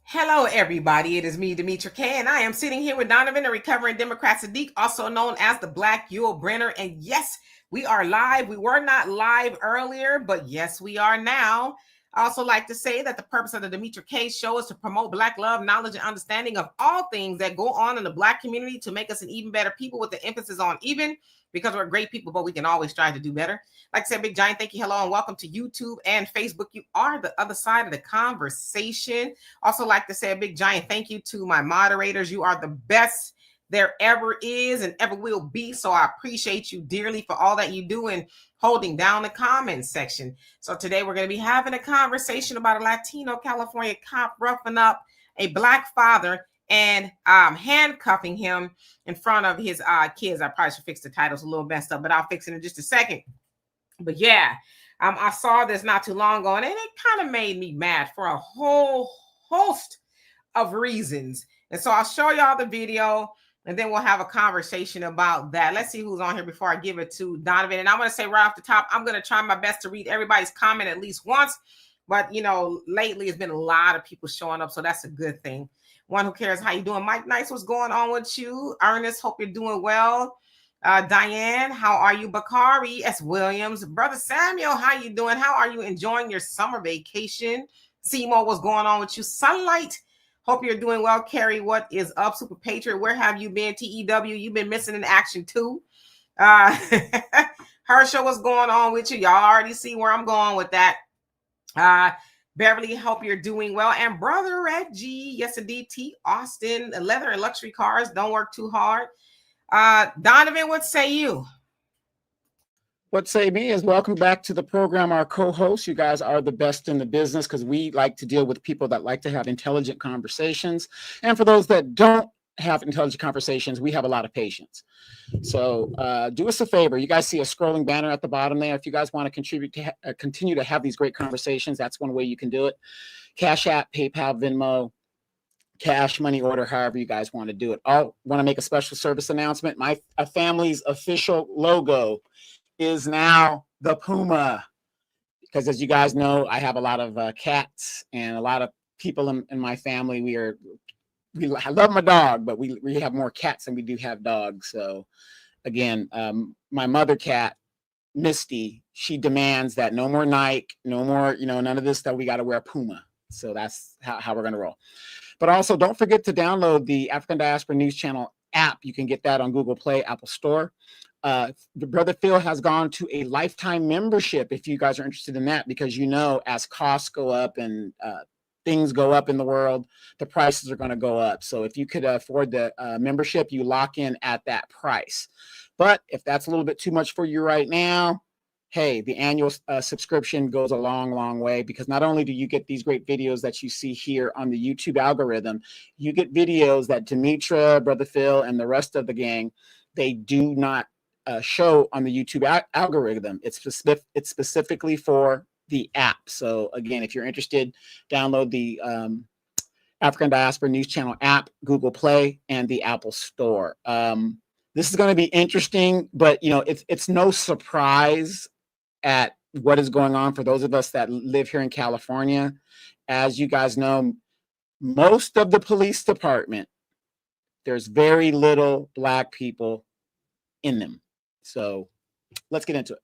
Hello, everybody. It is me, Demetra K, and I am sitting here with Donovan, a recovering Democrat Sadiq, also known as the Black Yul Brenner. And yes, we are live. We were not live earlier, but yes, we are now. I also like to say that the purpose of the Demetra K show is to promote Black love, knowledge, and understanding of all things that go on in the Black community to make us an even better people, with the emphasis on even, because we're great people, but we can always strive to do better. Like I said, big giant thank you, hello, and welcome to YouTube and Facebook. You are the other side of the conversation. Also like to say a big giant thank you to my moderators. You are the best there ever is and ever will be. So I appreciate you dearly for all that you do and holding down the comments section. So today we're going to be having a conversation about a Latino California cop roughing up a Black father and handcuffing him in front of his kids. I probably should fix the titles a little messed up, but I'll fix it in just a second. But yeah, I saw this not too long ago, and it kind of made me mad for a whole host of reasons. And so I'll show y'all the video, and then we'll have a conversation about that. Let's see who's on here before I give it to Donovan. And I'm going to say right off the top, I'm going to try my best to read everybody's comment at least once. But, you know, lately it's been a lot of people showing up, so that's a good thing. One who cares, how you doing? Mike Nice, what's going on with you? Ernest, hope you're doing well. Diane, how are you? Bakari S. Williams, Brother Samuel, how you doing? How are you enjoying your summer vacation? Seymour, what's going on with you? Sunlight, hope you're doing well. Carrie, what is up? Super Patriot, where have you been? TEW, you've been missing in action too. Herschel, what's going on with you? Y'all already see where I'm going with that. Beverly, hope you're doing well. And Brother Reggie, yes indeed. T. Austin, leather and luxury cars don't work too hard. Donovan, what say you? What say me is welcome back to the program, our co-hosts. You guys are the best in the business because we like to deal with people that like to have intelligent conversations. And for those that don't have intelligent conversations, we have a lot of patience. So do us a favor. You guys see a scrolling banner at the bottom there. If you guys want to contribute to continue to have these great conversations, that's one way you can do it. Cash App, PayPal, Venmo, cash, money order, however you guys want to do it. I want to make a special service announcement. My family's official logo is now the Puma, because as you guys know, I have a lot of cats and a lot of people in my family. I love my dog, but we have more cats than we do have dogs. So again, my mother cat, Misty, she demands that no more Nike, no more, none of this stuff. We got to wear Puma. So that's how we're going to roll. But also don't forget to download the African Diaspora News Channel app. You can get that on Google Play, Apple Store. The Brother Phil has gone to a lifetime membership if you guys are interested in that, because as costs go up and things go up in the world, the prices are going to go up. So if you could afford the membership, you lock in at that price. But if that's a little bit too much for you right now, hey, the annual subscription goes a long, long way, because not only do you get these great videos that you see here on the YouTube algorithm, you get videos that Demetra, Brother Phil, and the rest of the gang, they do not show on the YouTube algorithm. It's specifically for the app. So again, if you're interested, download the African Diaspora News Channel app, Google Play, and the Apple Store. This is going to be interesting, but it's no surprise at what is going on for those of us that live here in California. As you guys know, most of the police department, there's very little Black people in them. So let's get into it.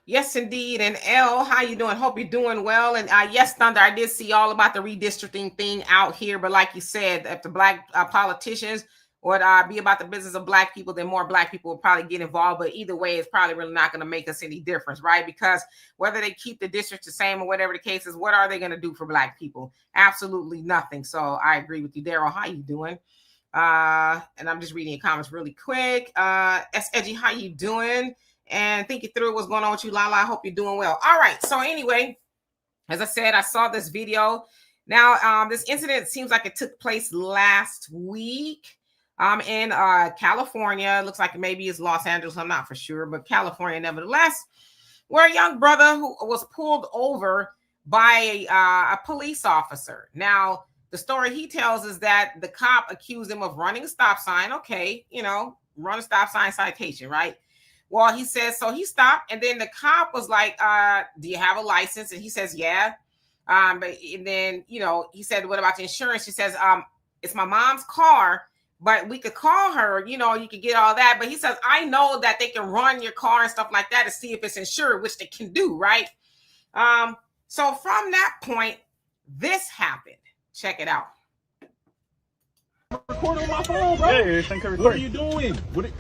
Yes, indeed. And L, how you doing? Hope you're doing well. And yes, Thunder, I did see all about the redistricting thing out here. But like you said, if the Black politicians would be about the business of Black people, then more Black people will probably get involved. But either way, it's probably really not going to make us any difference, right? Because whether they keep the districts the same or whatever the case is, what are they going to do for Black people? Absolutely nothing. So I agree with you. Daryl, how you doing? And I'm just reading your comments really quick. S. Edgy, how you doing? And thinking through what's going on with you, Lala. I hope you're doing well. All right. So anyway, as I said, I saw this video. Now, this incident seems like it took place last week in California. It looks like maybe it's Los Angeles. I'm not for sure, but California nevertheless, where a young brother who was pulled over by a police officer. Now, the story he tells is that the cop accused him of running a stop sign. Okay, run a stop sign citation, right? Well, he says, so he stopped, and then the cop was like, do you have a license? And he says, yeah. But and then, you know, he said, what about the insurance? She says, it's my mom's car, but we could call her, you know, you could get all that. But he says, I know that they can run your car and stuff like that to see if it's insured, which they can do, right? So from that point, this happened. Check it out. Recording on my phone, bro. Yeah, what are you doing?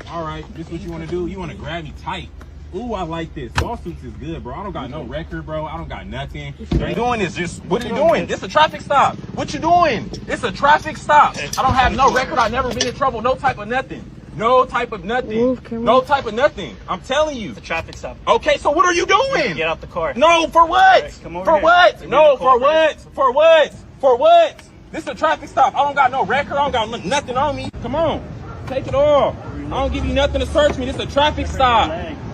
All right, this is what you want to do? You want to grab me tight. Ooh, I like this. Lawsuits is good, bro. I don't got no record, bro. I don't got nothing. What you doing is just, what you doing? This a traffic stop. What you doing? It's a traffic stop. I don't have no record. I've never been in trouble. No type of nothing. No type of nothing. No type of nothing. I'm telling you. It's a traffic stop. Okay, so what are you doing? Get out the car. No, for what? Right, come over for here. what? No, for what? For what? For what? This is a traffic stop. I don't got no record. I don't got nothing on me. Come on. Take it off. I don't give you nothing to search me. This is a traffic stop.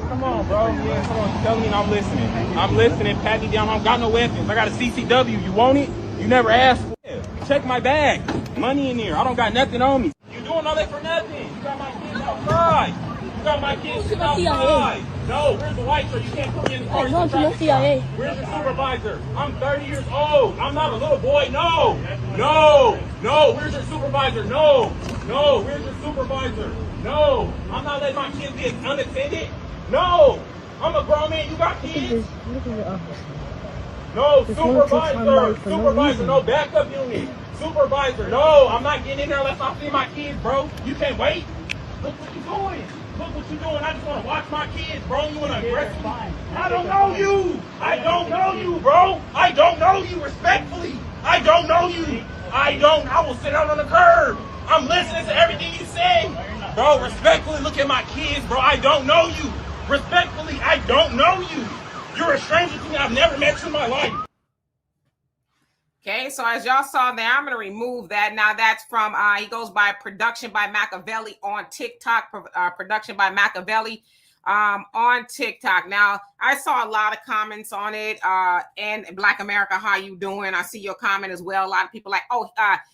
Come on, bro. Yeah, come on. Tell me and I'm listening. I'm listening. Pat me down. I don't got no weapons. I got a CCW. You want it? You never asked for it. Check my bag. Money in there. I don't got nothing on me. You doing all that for nothing. You got my kids outside. You got my kids outside. No, where's the white shirt? You can't put me in the car. Where's your supervisor? I'm 30 years old. I'm not a little boy. No. No. No. Where's your supervisor? No. No. Where's your supervisor? No. I'm not letting my kids get unattended. No. I'm a grown man. You got kids? No. Supervisor. Supervisor. No. Backup unit. Supervisor. No. I'm not getting in there unless I see my kids, bro. You can't wait. Look what you're doing. Look what you're doing. I just want to watch my kids, bro. You want to aggress me? I don't know you. I don't know you, bro. I don't know you, respectfully. I don't know you. I will sit down on the curb. I'm listening to everything you say. Bro, respectfully, look at my kids, bro. I don't know you. Respectfully, I don't know you. You're a stranger to me. I've never met you in my life. Okay, so as y'all saw there, I'm going to remove that. Now that's from, he goes by Production by Machiavelli on TikTok, Production by Machiavelli on TikTok. Now, I saw a lot of comments on it, and Black America, how you doing? I see your comment as well. A lot of people like, oh,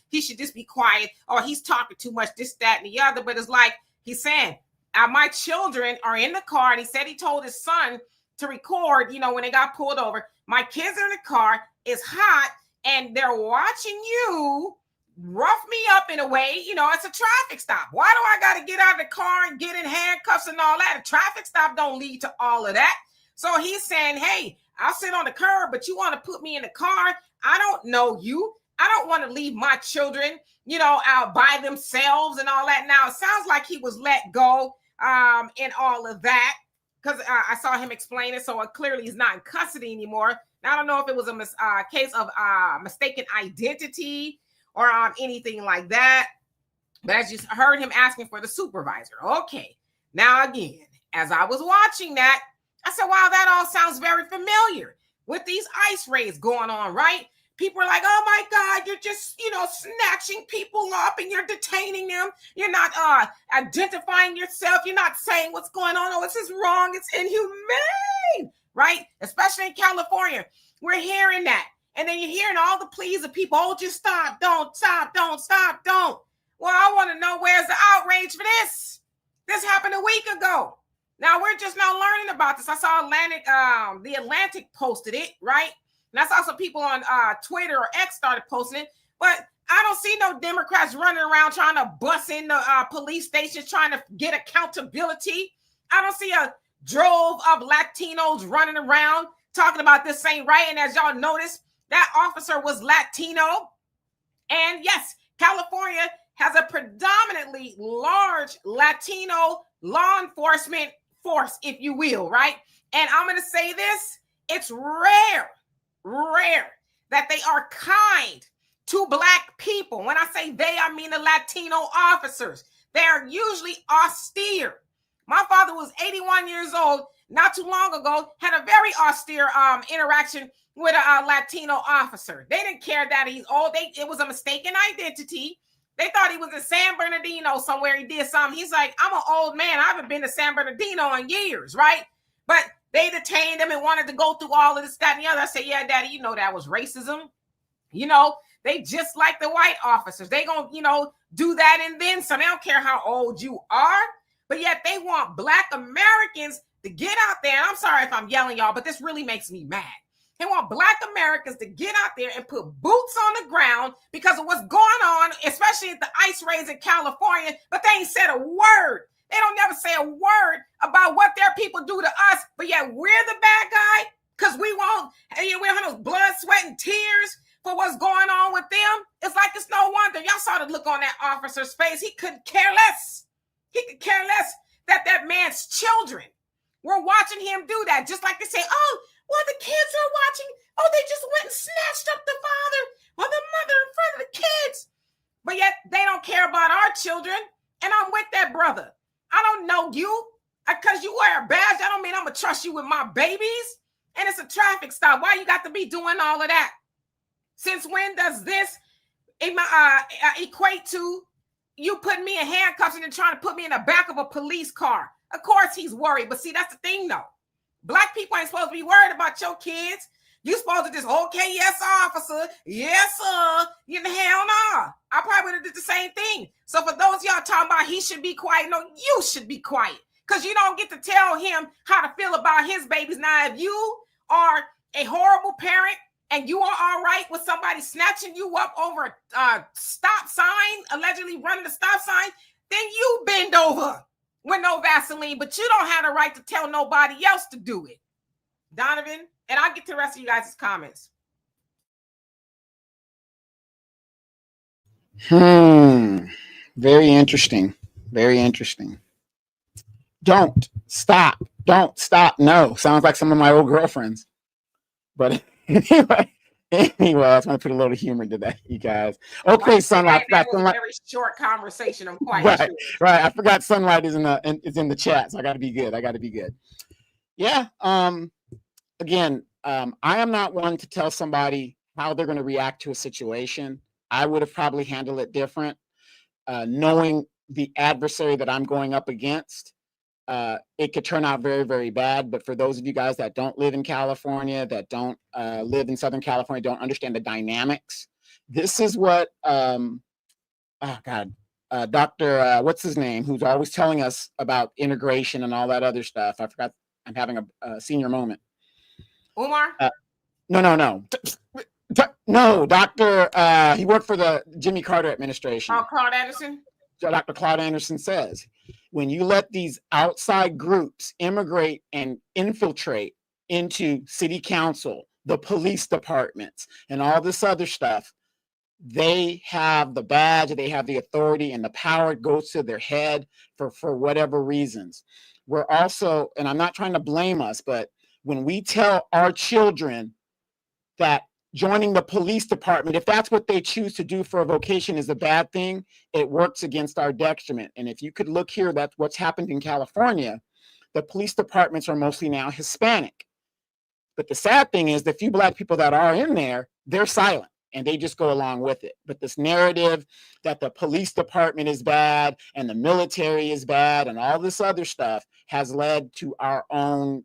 he should just be quiet, or he's talking too much, this, that, and the other. But it's like he's saying, my children are in the car, and he said he told his son to record, you know, when they got pulled over. My kids are in the car, it's hot, and they're watching you rough me up in a way, you know, it's a traffic stop. Why do I got to get out of the car and get in handcuffs and all that? A traffic stop don't lead to all of that. So he's saying, hey, I'll sit on the curb, but you want to put me in the car? I don't know you. I don't want to leave my children, you know, out by themselves and all that. Now, it sounds like he was let go and all of that, because I saw him explain it. So clearly he's not in custody anymore. Now, I don't know if it was a case of mistaken identity or anything like that. But I just heard him asking for the supervisor. Okay. Now, again, as I was watching that, I said, wow, that all sounds very familiar with these ICE raids going on, right? People are like, oh, my God, you're just, you know, snatching people up and you're detaining them. You're not identifying yourself. You're not saying what's going on. Oh, this is wrong. It's inhumane, right? Especially in California. We're hearing that. And then you're hearing all the pleas of people, oh, just stop, don't, stop, don't, stop, don't. Well, I want to know, where's the outrage for this? This happened a week ago. Now, we're just now learning about this. I saw The Atlantic posted it, right? And I saw some people on Twitter or X started posting it. But I don't see no Democrats running around trying to bust in the police stations, trying to get accountability. I don't see a drove of Latinos running around talking about this ain't right. And as y'all notice, that officer was Latino. And yes, California has a predominantly large Latino law enforcement force, if you will, right? And I'm going to say this, it's rare that they are kind to Black people. When I say they, I mean the Latino officers. They are usually austere. My father was 81 years old not too long ago, had a very austere interaction with a Latino officer. They didn't care that he's old. It was a mistaken identity. They thought he was in San Bernardino somewhere. He did something. He's like, I'm an old man. I haven't been to San Bernardino in years, right? But they detained him and wanted to go through all of this, that, and the other. I said, yeah, Daddy, you know that was racism. You know, they just like the white officers. They gonna, you know, do that and then some. They don't care how old you are, but yet they want Black Americans to get out there. And I'm sorry if I'm yelling, y'all, but this really makes me mad. He want Black Americans to get out there and put boots on the ground because of what's going on, especially at the ICE raids in California, but they ain't said a word. They don't never say a word about what their people do to us, but yet we're the bad guy because we don't have no blood, sweat, and tears for what's going on with them. It's like it's no wonder. Y'all saw the look on that officer's face. He couldn't care less. He could care less that that man's children were watching him do that. Just like they say, oh, well, the kids are watching. Oh, they just went and snatched up the father or the mother in front of the kids. But yet they don't care about our children. And I'm with that brother. I don't know you. Because you wear a badge, that don't mean I'm going to trust you with my babies. And it's a traffic stop. Why you got to be doing all of that? Since when does this equate to you putting me in handcuffs and then trying to put me in the back of a police car? Of course he's worried. But see, that's the thing, though. Black people ain't supposed to be worried about your kids. You supposed to just, okay, yes, officer. Yes, sir. You the hell no. I probably would have did the same thing. So for those y'all talking about he should be quiet, no, you should be quiet. Because you don't get to tell him how to feel about his babies. Now, if you are a horrible parent and you are all right with somebody snatching you up over a stop sign, allegedly running the stop sign, then you bend over with no Vaseline, but you don't have the right to tell nobody else to do it. Donovan, and I'll get to the rest of you guys' comments. Very interesting. Very interesting. Don't stop. No, sounds like some of my old girlfriends. But anyway, I just want to put a little humor to that, you guys. Okay, Sunlight. That was a very short conversation. I'm quite sure. Right. I forgot Sunlight is in the chat, so I got to be good. Yeah. Again, I am not one to tell somebody how they're going to react to a situation. I would have probably handled it different, knowing the adversary that I'm going up against. It could turn out very, very bad. But for those of you guys that don't live in California, that don't live in Southern California, don't understand the dynamics, this is what, Dr. What's his name, who's always telling us about integration and all that other stuff. I forgot. I'm having a senior moment. Umar? No, Doctor. He worked for the Jimmy Carter administration. Oh, Claude Anderson? Dr. Claude Anderson says, when you let these outside groups immigrate and infiltrate into city council, the police departments, and all this other stuff, they have the badge, they have the authority, and the power goes to their head for whatever reasons. We're also, and I'm not trying to blame us, but when we tell our children that joining the police department, if that's what they choose to do for a vocation, is a bad thing, it works against our detriment. And if you could look here, that's what's happened in California. The police departments are mostly now Hispanic. But the sad thing is the few Black people that are in there, they're silent and they just go along with it. But this narrative that the police department is bad and the military is bad and all this other stuff has led to our own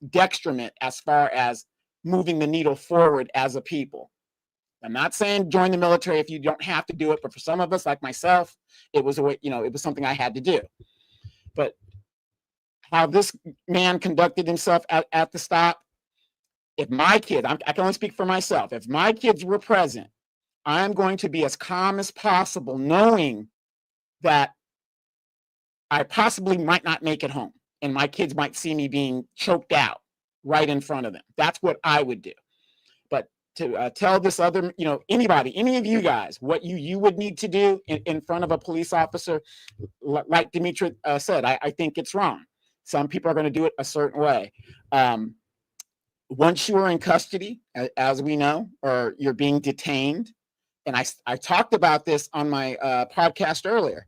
detriment as far as moving the needle forward as a people. I'm not saying join the military if you don't have to do it, but for some of us, like myself, it was something I had to do. But how this man conducted himself at the stop, if my kid, I can only speak for myself, if my kids were present, I'm going to be as calm as possible, knowing that I possibly might not make it home and my kids might see me being choked out right in front of them. That's what I would do. But to tell this other, anybody, any of you guys, what you would need to do in front of a police officer, like Dimitri said, I think it's wrong. Some people are going to do it a certain way. Once you are in custody, as we know, or you're being detained, and I talked about this on my podcast earlier,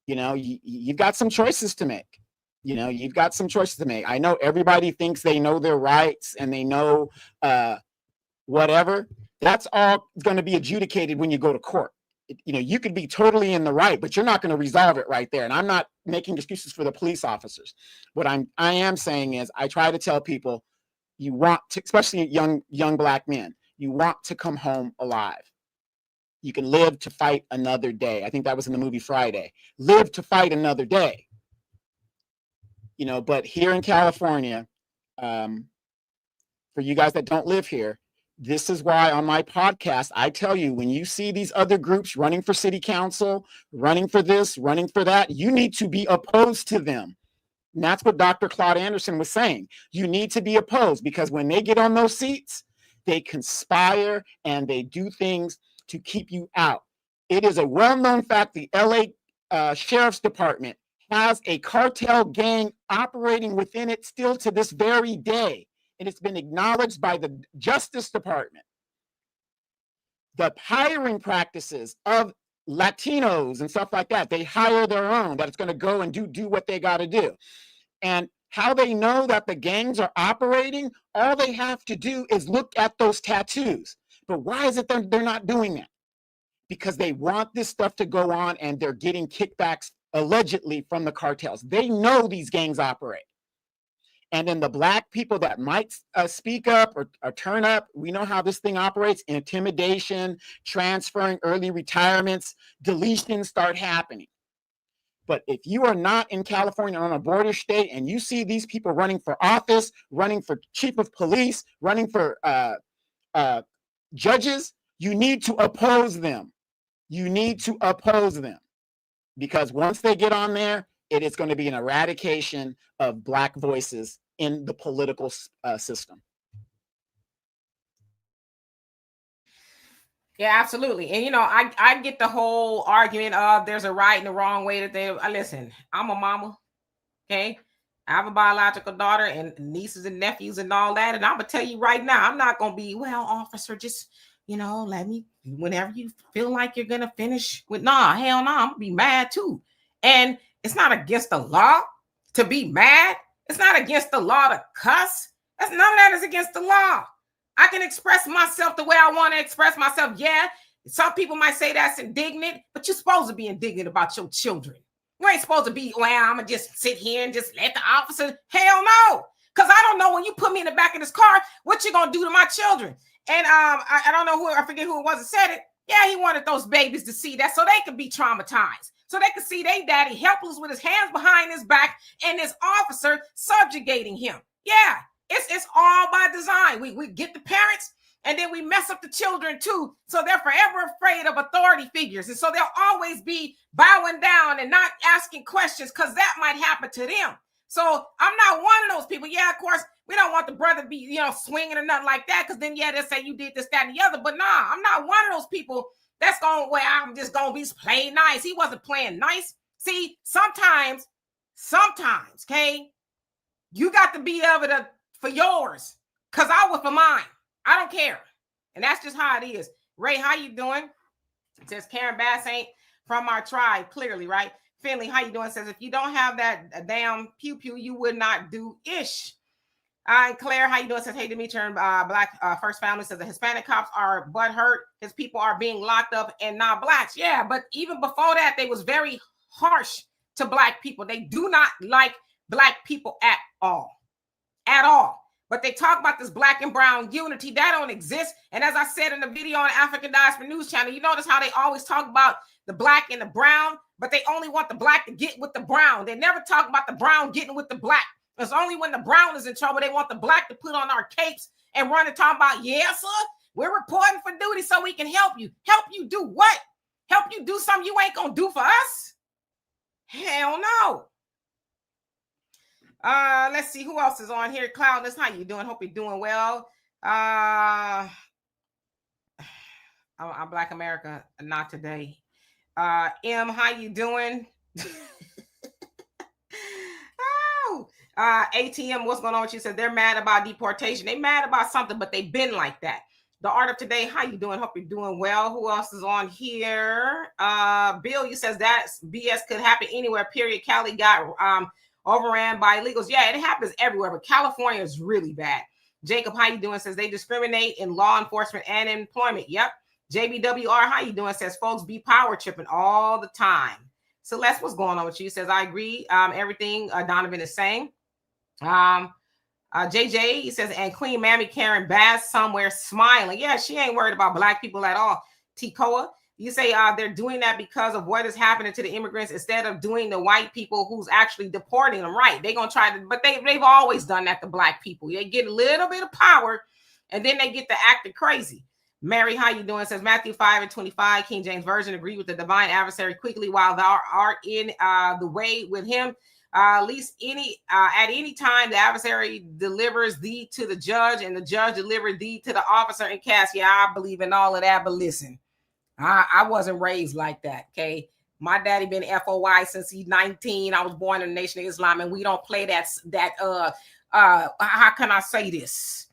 you've got some choices to make. You've got some choices to make. I know everybody thinks they know their rights and they know whatever. That's all going to be adjudicated when you go to court. You could be totally in the right, but you're not going to resolve it right there. And I'm not making excuses for the police officers. What I am saying is I try to tell people, you want to, especially young Black men, you want to come home alive. You can live to fight another day. I think that was in the movie Friday. Live to fight another day. But here in California, for you guys that don't live here, this is why on my podcast, I tell you, when you see these other groups running for city council, running for this, running for that, you need to be opposed to them. And that's what Dr. Claude Anderson was saying. You need to be opposed, because when they get on those seats, they conspire and they do things to keep you out. It is a well-known fact the LA Sheriff's Department has a cartel gang operating within it still to this very day. And it's been acknowledged by the Justice Department. The hiring practices of Latinos and stuff like that, they hire their own that it's going to go and do what they got to do. And how they know that the gangs are operating, all they have to do is look at those tattoos. But why is it that they're not doing that? Because they want this stuff to go on and they're getting kickbacks allegedly from the cartels. They know these gangs operate. And then the Black people that might speak up or turn up, we know how this thing operates: intimidation, transferring, early retirements, deletions start happening. But if you are not in California on a border state and you see these people running for office, running for chief of police, running for judges, you need to oppose them. You need to oppose them, because once they get on there, it is going to be an eradication of Black voices in the political system. Yeah, absolutely. And, you know, I get the whole argument of there's a right and a wrong way that they listen. I'm a mama. Okay. I have a biological daughter and nieces and nephews and all that. And I'm going to tell you right now, I'm not going to be, well, officer, just, you know, let me, whenever you feel like you're going to finish with, nah, hell no, I'm going to be mad too. And it's not against the law to be mad. It's not against the law to cuss. None of that is against the law. I can express myself the way I want to express myself. Yeah, some people might say that's indignant, but you're supposed to be indignant about your children. You ain't supposed to be, well, I'm going to just sit here and just let the officer. Hell no. Because I don't know, when you put me in the back of this car, what you going to do to my children. And I don't know I forget who it was that said it. Yeah, he wanted those babies to see that so they could be traumatized. So they could see their daddy helpless with his hands behind his back and this officer subjugating him. Yeah, it's all by design. We get the parents and then we mess up the children too. So they're forever afraid of authority figures. And so they'll always be bowing down and not asking questions because that might happen to them. So I'm not one of those people. Yeah, of course, we don't want the brother to be, you know, swinging or nothing like that, because then, yeah, they'll say you did this, that, and the other. But nah, I'm not one of those people that's going, well, I'm just going to be playing nice. He wasn't playing nice. See, sometimes, okay, you got to be able to, for yours, because I was for mine. I don't care. And that's just how it is. Ray, how you doing? It says Karen Bass ain't from our tribe, clearly, right? Finley, how you doing? Says, if you don't have that damn pew-pew, you would not do ish. And Claire, how you doing? Says, hey, Demetri and Black First Family says the Hispanic cops are butthurt. His people are being locked up and not Blacks. Yeah, but even before that, they was very harsh to Black people. They do not like Black people at all. At all. But they talk about this Black and brown unity. That don't exist. And as I said in the video on African Diaspora News Channel, you notice how they always talk about the Black and the brown, but they only want the Black to get with the brown. They never talk about the brown getting with the Black. It's only when the brown is in trouble, they want the Black to put on our capes and run and talk about, yeah, sir, we're reporting for duty so we can help you. Help you do what? Help you do something you ain't gonna do for us? Hell no. Let's see who else is on here. Cloudless, how you doing? Hope you're doing well. I'm Black America, not today. M, how you doing? Oh, ATM, what's going on with you? Said they're mad about deportation. They mad about something, but they've been like that. The Art of Today, how you doing? Hope you're doing well. Who else is on here? Bill, you says that BS could happen anywhere, period. Cali got overran by illegals. Yeah, it happens everywhere, but California is really bad. Jacob, how you doing? Says they discriminate in law enforcement and employment. Yep. JBWR, how you doing? Says folks be power tripping all the time. Celeste, what's going on with you? Says I agree. Everything Donovan is saying. JJ, he says, and Queen Mammy Karen Bass somewhere smiling. Yeah, she ain't worried about Black people at all. Tikoa, You say they're doing that because of what is happening to the immigrants instead of doing the white people who's actually deporting them. Right? They're gonna try to, but they've always done that to black people. They get a little bit of power, and then they get to acting crazy. Mary, how you doing? Says Matthew 5:25, King James Version, agree with the divine adversary quickly while thou art in the way with him. At least at any time the adversary delivers thee to the judge, and the judge delivered thee to the officer and cast. Yeah, I believe in all of that, but listen. I wasn't raised like that, okay? My daddy been FOI since he's 19. I was born in the Nation of Islam, and we don't play that how can I say this?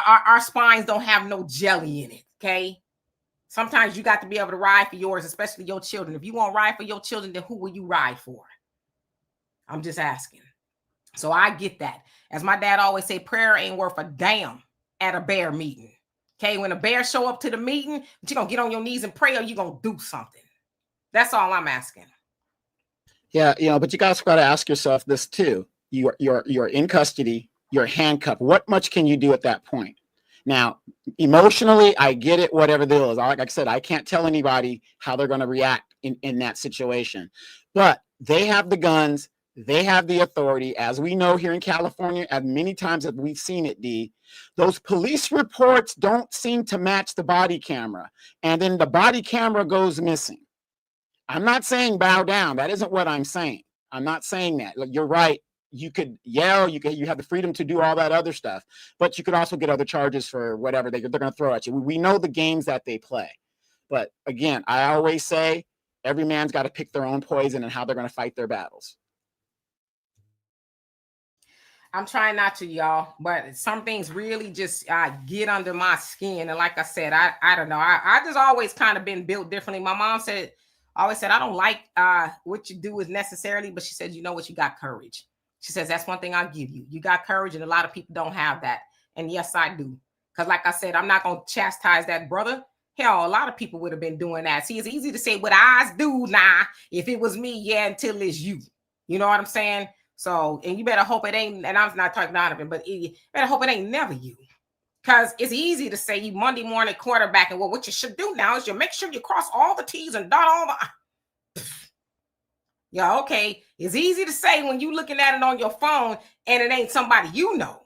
Our spines don't have no jelly in it, okay? Sometimes you got to be able to ride for yours, especially your children. If you want to ride for your children, then who will you ride for? I'm just asking. So I get that. As my dad always say, prayer ain't worth a damn at a bear meeting. Okay, when a bear show up to the meeting, but you're going to get on your knees and pray, or you're going to do something. That's all I'm asking. Yeah, but you guys got to ask yourself this too. You're in custody, you're handcuffed. What much can you do at that point? Now, emotionally, I get it, whatever the deal is. Like I said, I can't tell anybody how they're going to react in that situation. But they have the guns, they have the authority, as we know here in California, and many times that we've seen it, D. Those police reports don't seem to match the body camera. And then the body camera goes missing. I'm not saying bow down. That isn't what I'm saying. I'm not saying that. You're right. You could yell. You have the freedom to do all that other stuff. But you could also get other charges for whatever they're going to throw at you. We know the games that they play. But again, I always say every man's got to pick their own poison and how they're going to fight their battles. I'm trying not to, y'all, but some things really just get under my skin. And like I said, I don't know. I just always kind of been built differently. My mom always said, I don't like what you do is necessarily, but she said, you know what, you got courage. She says, that's one thing I'll give you. You got courage, and a lot of people don't have that. And yes, I do. Because like I said, I'm not going to chastise that brother. Hell, a lot of people would have been doing that. See, it's easy to say what I do now. If it was me, yeah, until it's you. You know what I'm saying? So, and you better hope it ain't, and I'm not talking Donovan, but you better hope it ain't never you. Because it's easy to say you Monday morning quarterback, and well, what you should do now is you make sure you cross all the T's and dot all the. Yeah, okay. It's easy to say when you looking at it on your phone and it ain't somebody you know.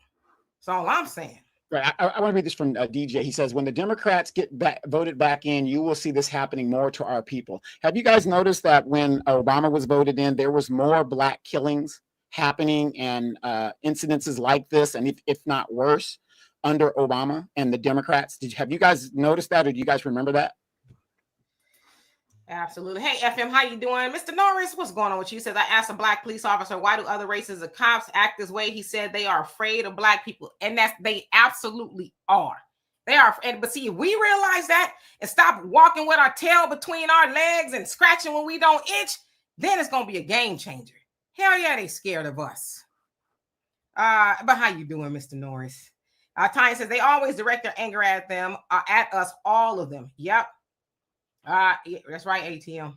That's all I'm saying. Right. I want to read this from DJ. He says, when the Democrats get voted back in, you will see this happening more to our people. Have you guys noticed that when Obama was voted in, there was more Black killings happening and incidences like this, and if not worse, under Obama and the Democrats? Have you guys noticed that, or do you guys remember that? Absolutely. Hey, FM, how you doing? Mr. Norris, what's going on with you? He says, I asked a Black police officer, why do other races of cops act this way? He said they are afraid of Black people. And they absolutely are. They are. But see, if we realize that and stop walking with our tail between our legs and scratching when we don't itch, then it's going to be a game changer. Hell yeah, they scared of us. But how you doing, Mr. Norris? Tanya says, they always direct their anger at them, at us, all of them. Yep. Yeah, that's right, ATM.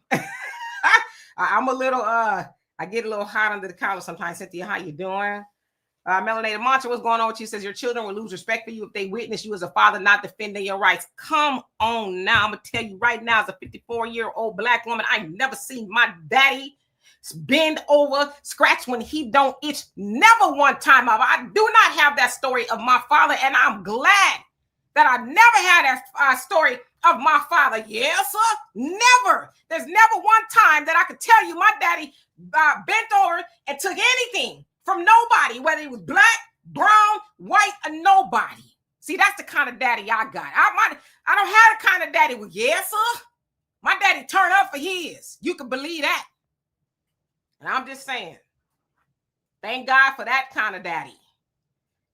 I'm a little I get a little hot under the collar sometimes. Cynthia, how you doing? Melanated Mantra, what's going on with you? Says your children will lose respect for you if they witness you as a father not defending your rights. Come on now. I'm gonna tell you right now, as a 54-year-old Black woman, I've never seen my daddy bend over, scratch when he don't itch. Never one time. I do not have that story of my father, and I'm glad that I never had that story of my father. Yes, sir. Never. There's never one time that I could tell you my daddy bent over and took anything from nobody, whether he was Black, brown, white, or nobody. See, that's the kind of daddy I got. I don't have the kind of daddy with, yes, sir. My daddy turned up for his. You can believe that. And I'm just saying, thank God for that kind of daddy.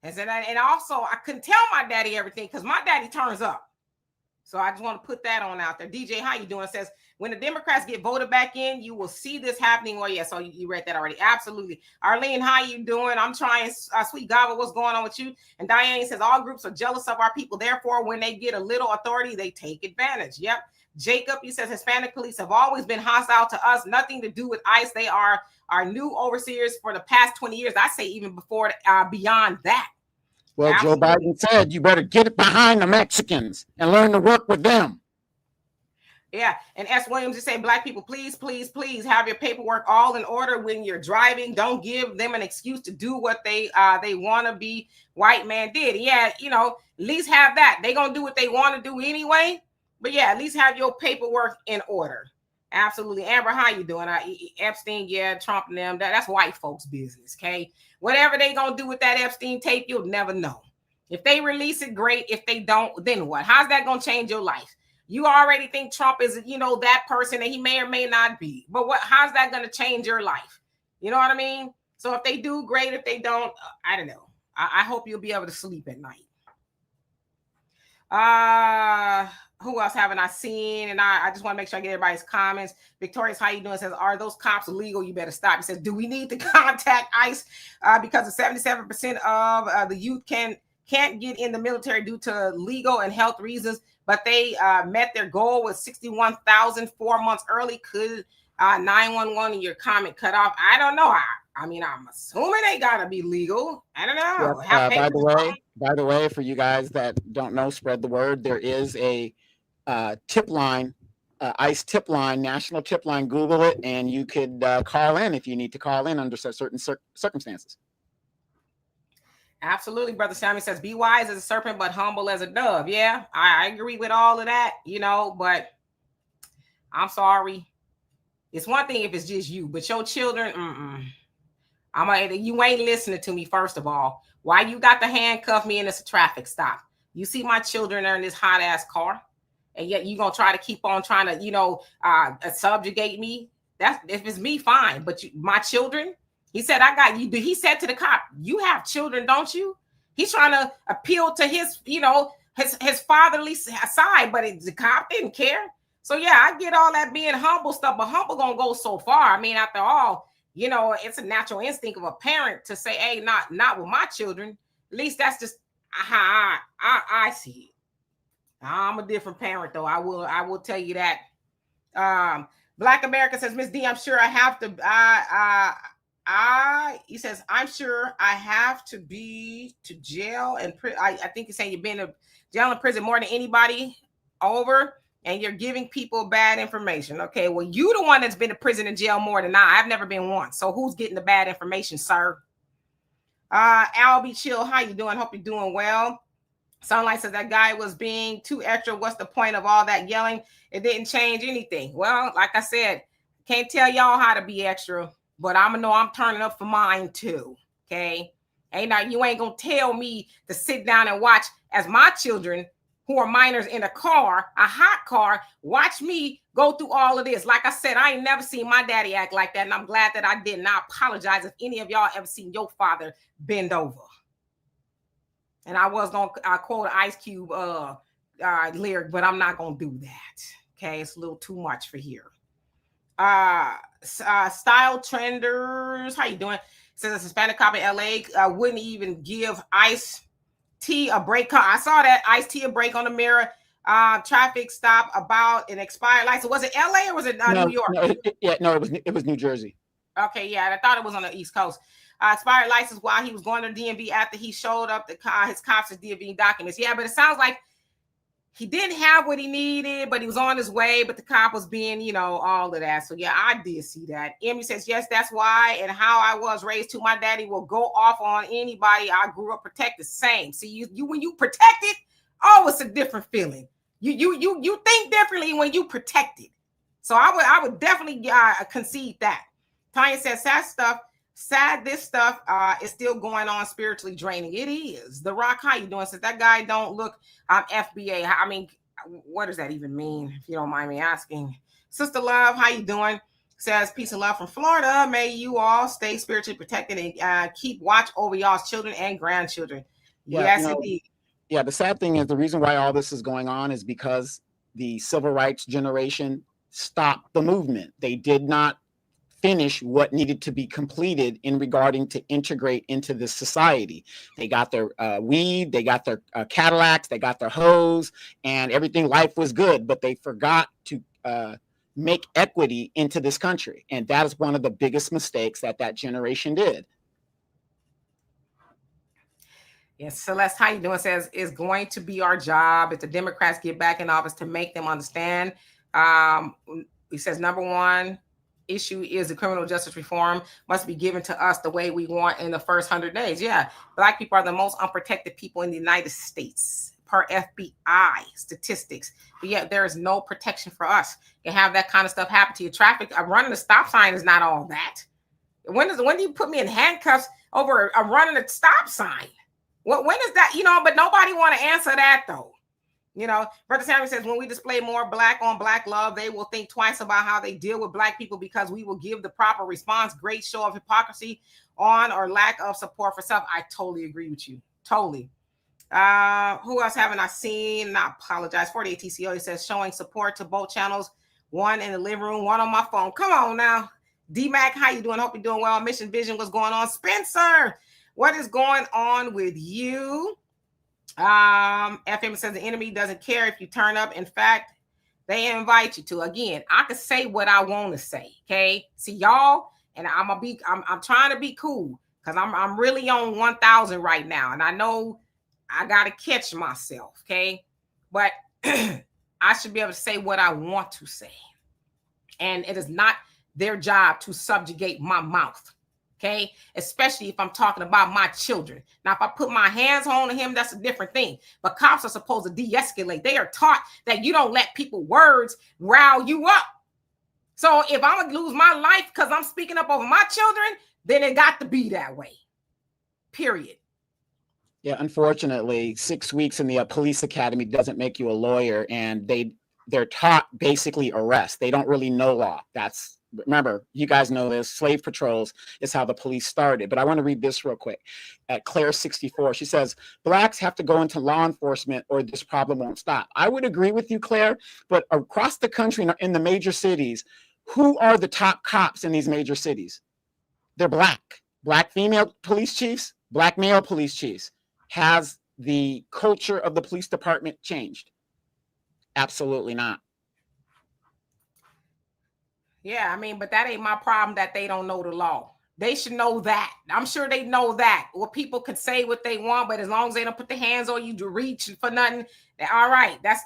And also, I couldn't tell my daddy everything because my daddy turns up. So I just want to put that on out there. DJ, how you doing? Says, when the Democrats get voted back in, you will see this happening. Well, yeah, so you read that already. Absolutely. Arlene, how you doing? I'm trying. Sweet Gava, what's going on with you? And Diane says, all groups are jealous of our people. Therefore, when they get a little authority, they take advantage. Yep. Jacob, he says, Hispanic police have always been hostile to us. Nothing to do with ICE. They are our new overseers for the past 20 years. I say even before, beyond that. Well, absolutely. Joe Biden said you better get behind the Mexicans and learn to work with them. Yeah, and S. Williams just saying, Black people, please, please, please have your paperwork all in order when you're driving. Don't give them an excuse to do what they want to be. White man did. Yeah, at least have that. They gonna do what they want to do anyway. But yeah, at least have your paperwork in order. Absolutely. Amber, how you doing? Epstein, yeah, Trump and them. That's white folks' business. Okay, whatever they gonna do with that Epstein tape, you'll never know. If they release it, great. If they don't, then what? How's that gonna change your life? You already think Trump is, that person that he may or may not be. But how's that going to change your life? You know what I mean? So if they do, great. If they don't, I don't know. I hope you'll be able to sleep at night. Who else haven't I seen? And I just want to make sure I get everybody's comments. Victoria's, how you doing? Says, are those cops illegal? You better stop. He says, do we need to contact ICE? Because 77% of the youth can't get in the military due to legal and health reasons. But they met their goal with 61,000 4 months early. Could 911 in your comment cut off? I don't know. I mean, I'm assuming they gotta be legal. I don't know. Yes, by the way, for you guys that don't know, spread the word. There is a tip line, ICE tip line, national tip line. Google it, and you could call in if you need to call in under certain circumstances. Absolutely, Brother Sammy says, be wise as a serpent, but humble as a dove. Yeah, I agree with all of that, but I'm sorry. It's one thing if it's just you, but your children, you ain't listening to me, first of all. Why you got to handcuff me and it's a traffic stop? You see my children are in this hot ass car, and yet you gonna try to keep on trying to, subjugate me. That's, if it's me, fine. But my children, he said, I got you. He said to the cop, you have children, don't you? He's trying to appeal to his, his fatherly side, but the cop didn't care. So yeah, I get all that being humble stuff, but humble gonna go so far. I mean, after all, it's a natural instinct of a parent to say, hey, not with my children. At least that's just how I see it. I'm a different parent, though. I will tell you that. Black America says, Miss D, I'm sure I have to. He says, I'm sure I have to be to jail and I think he's saying you've been to jail and prison more than anybody over, and you're giving people bad information. Okay, well, you the one that's been to prison and jail more than I. I've never been once. So who's getting the bad information, sir? Albie Chill, how you doing? Hope you're doing well. Sunlight says that guy was being too extra. What's the point of all that yelling? It didn't change anything. Well, like I said, can't tell y'all how to be extra, but I'm gonna know I'm turning up for mine too. Okay, you ain't gonna tell me to sit down and watch as my children, who are minors in a car, a hot car, watch me go through all of this. Like I said, I ain't never seen my daddy act like that, and I'm glad that I didn't. I apologize if any of y'all ever seen your father bend over. And I was gonna quote an Ice Cube lyric, but I'm not gonna do that. Okay, it's a little too much for here. Style Trenders, how you doing? Says a Hispanic cop in LA wouldn't even give Ice-T a break. I saw that Ice-T a break on the mirror. Traffic stop about an expired license. Was it LA or was it New York? It was New Jersey. Okay, yeah, I thought it was on the East Coast. Expired license while he was going to DMV after he showed up his cops' DMV documents. Yeah, but it sounds like he didn't have what he needed, but he was on his way, but the cop was being, all of that. So yeah, I did see that. Emmy says, yes, that's why, and how I was raised too. My daddy will go off on anybody. I grew up protected. Same. See, you when you protected, oh, it's a different feeling. You think differently when you protected. So I would definitely concede that. Tanya says, this stuff is still going on, spiritually draining. It is. The Rock, how you doing? Says that guy don't look FBA. I mean, what does that even mean, if you don't mind me asking? Sister Love, how you doing? Says peace and love from Florida. May you all stay spiritually protected and keep watch over y'all's children and grandchildren. Yes, indeed. Yeah, the sad thing is the reason why all this is going on is because the civil rights generation stopped the movement. They did not finish what needed to be completed in regarding to integrate into this society. They got their weed, they got their Cadillacs, they got their hoes, and everything. Life was good, but they forgot to make equity into this country. And that is one of the biggest mistakes that generation did. Yes, Celeste, how you doing? Says, it's going to be our job if the Democrats get back in office to make them understand He says, number one issue is the criminal justice reform must be given to us the way we want in the first 100 days. Yeah, Black people are the most unprotected people in the United States per FBI statistics, but yet there is no protection for us. You can have that kind of stuff happen to you. Traffic, running a stop sign is not all that. When do you put me in handcuffs over a running a stop sign? When is that? But nobody want to answer that though. Brother Samuel says, when we display more Black on Black love, they will think twice about how they deal with Black people because we will give the proper response. Great show of hypocrisy on or lack of support for self. I totally agree with you. Totally. Who else haven't I seen? I apologize. 48 TCO, he says, showing support to both channels. One in the living room, one on my phone. Come on now. D-Mac, how you doing? Hope you're doing well. Mission Vision, what's going on? Spencer, what is going on with you? FM says the enemy doesn't care if you turn up. In fact, they invite you to. Again, I can say what I want to say. Okay. See y'all, and I'm trying to be cool because I'm really on 1,000 right now. And I know I gotta catch myself. Okay. But I should be able to say what I want to say. And it is not their job to subjugate my mouth. Okay, especially if I'm talking about my children. Now, if I put my hands on him, that's a different thing. But cops are supposed to de-escalate. They are taught that you don't let people's words rile you up. So if I'm gonna lose my life because I'm speaking up over my children, then it got to be that way. Period. Yeah, unfortunately, 6 weeks in the police academy doesn't make you a lawyer, and they're taught basically arrest. They don't really know law. Remember, you guys know this, slave patrols is how the police started. But I want to read this real quick. At Claire 64, she says, Blacks have to go into law enforcement or this problem won't stop. I would agree with you, Claire, but across the country in the major cities, who are the top cops in these major cities? They're Black. Black female police chiefs, Black male police chiefs. Has the culture of the police department changed? Absolutely not. Yeah, but that ain't my problem that they don't know the law. They should know that. I'm sure they know that. Well, people can say what they want, but as long as they don't put their hands on you to reach for nothing, all right. That's,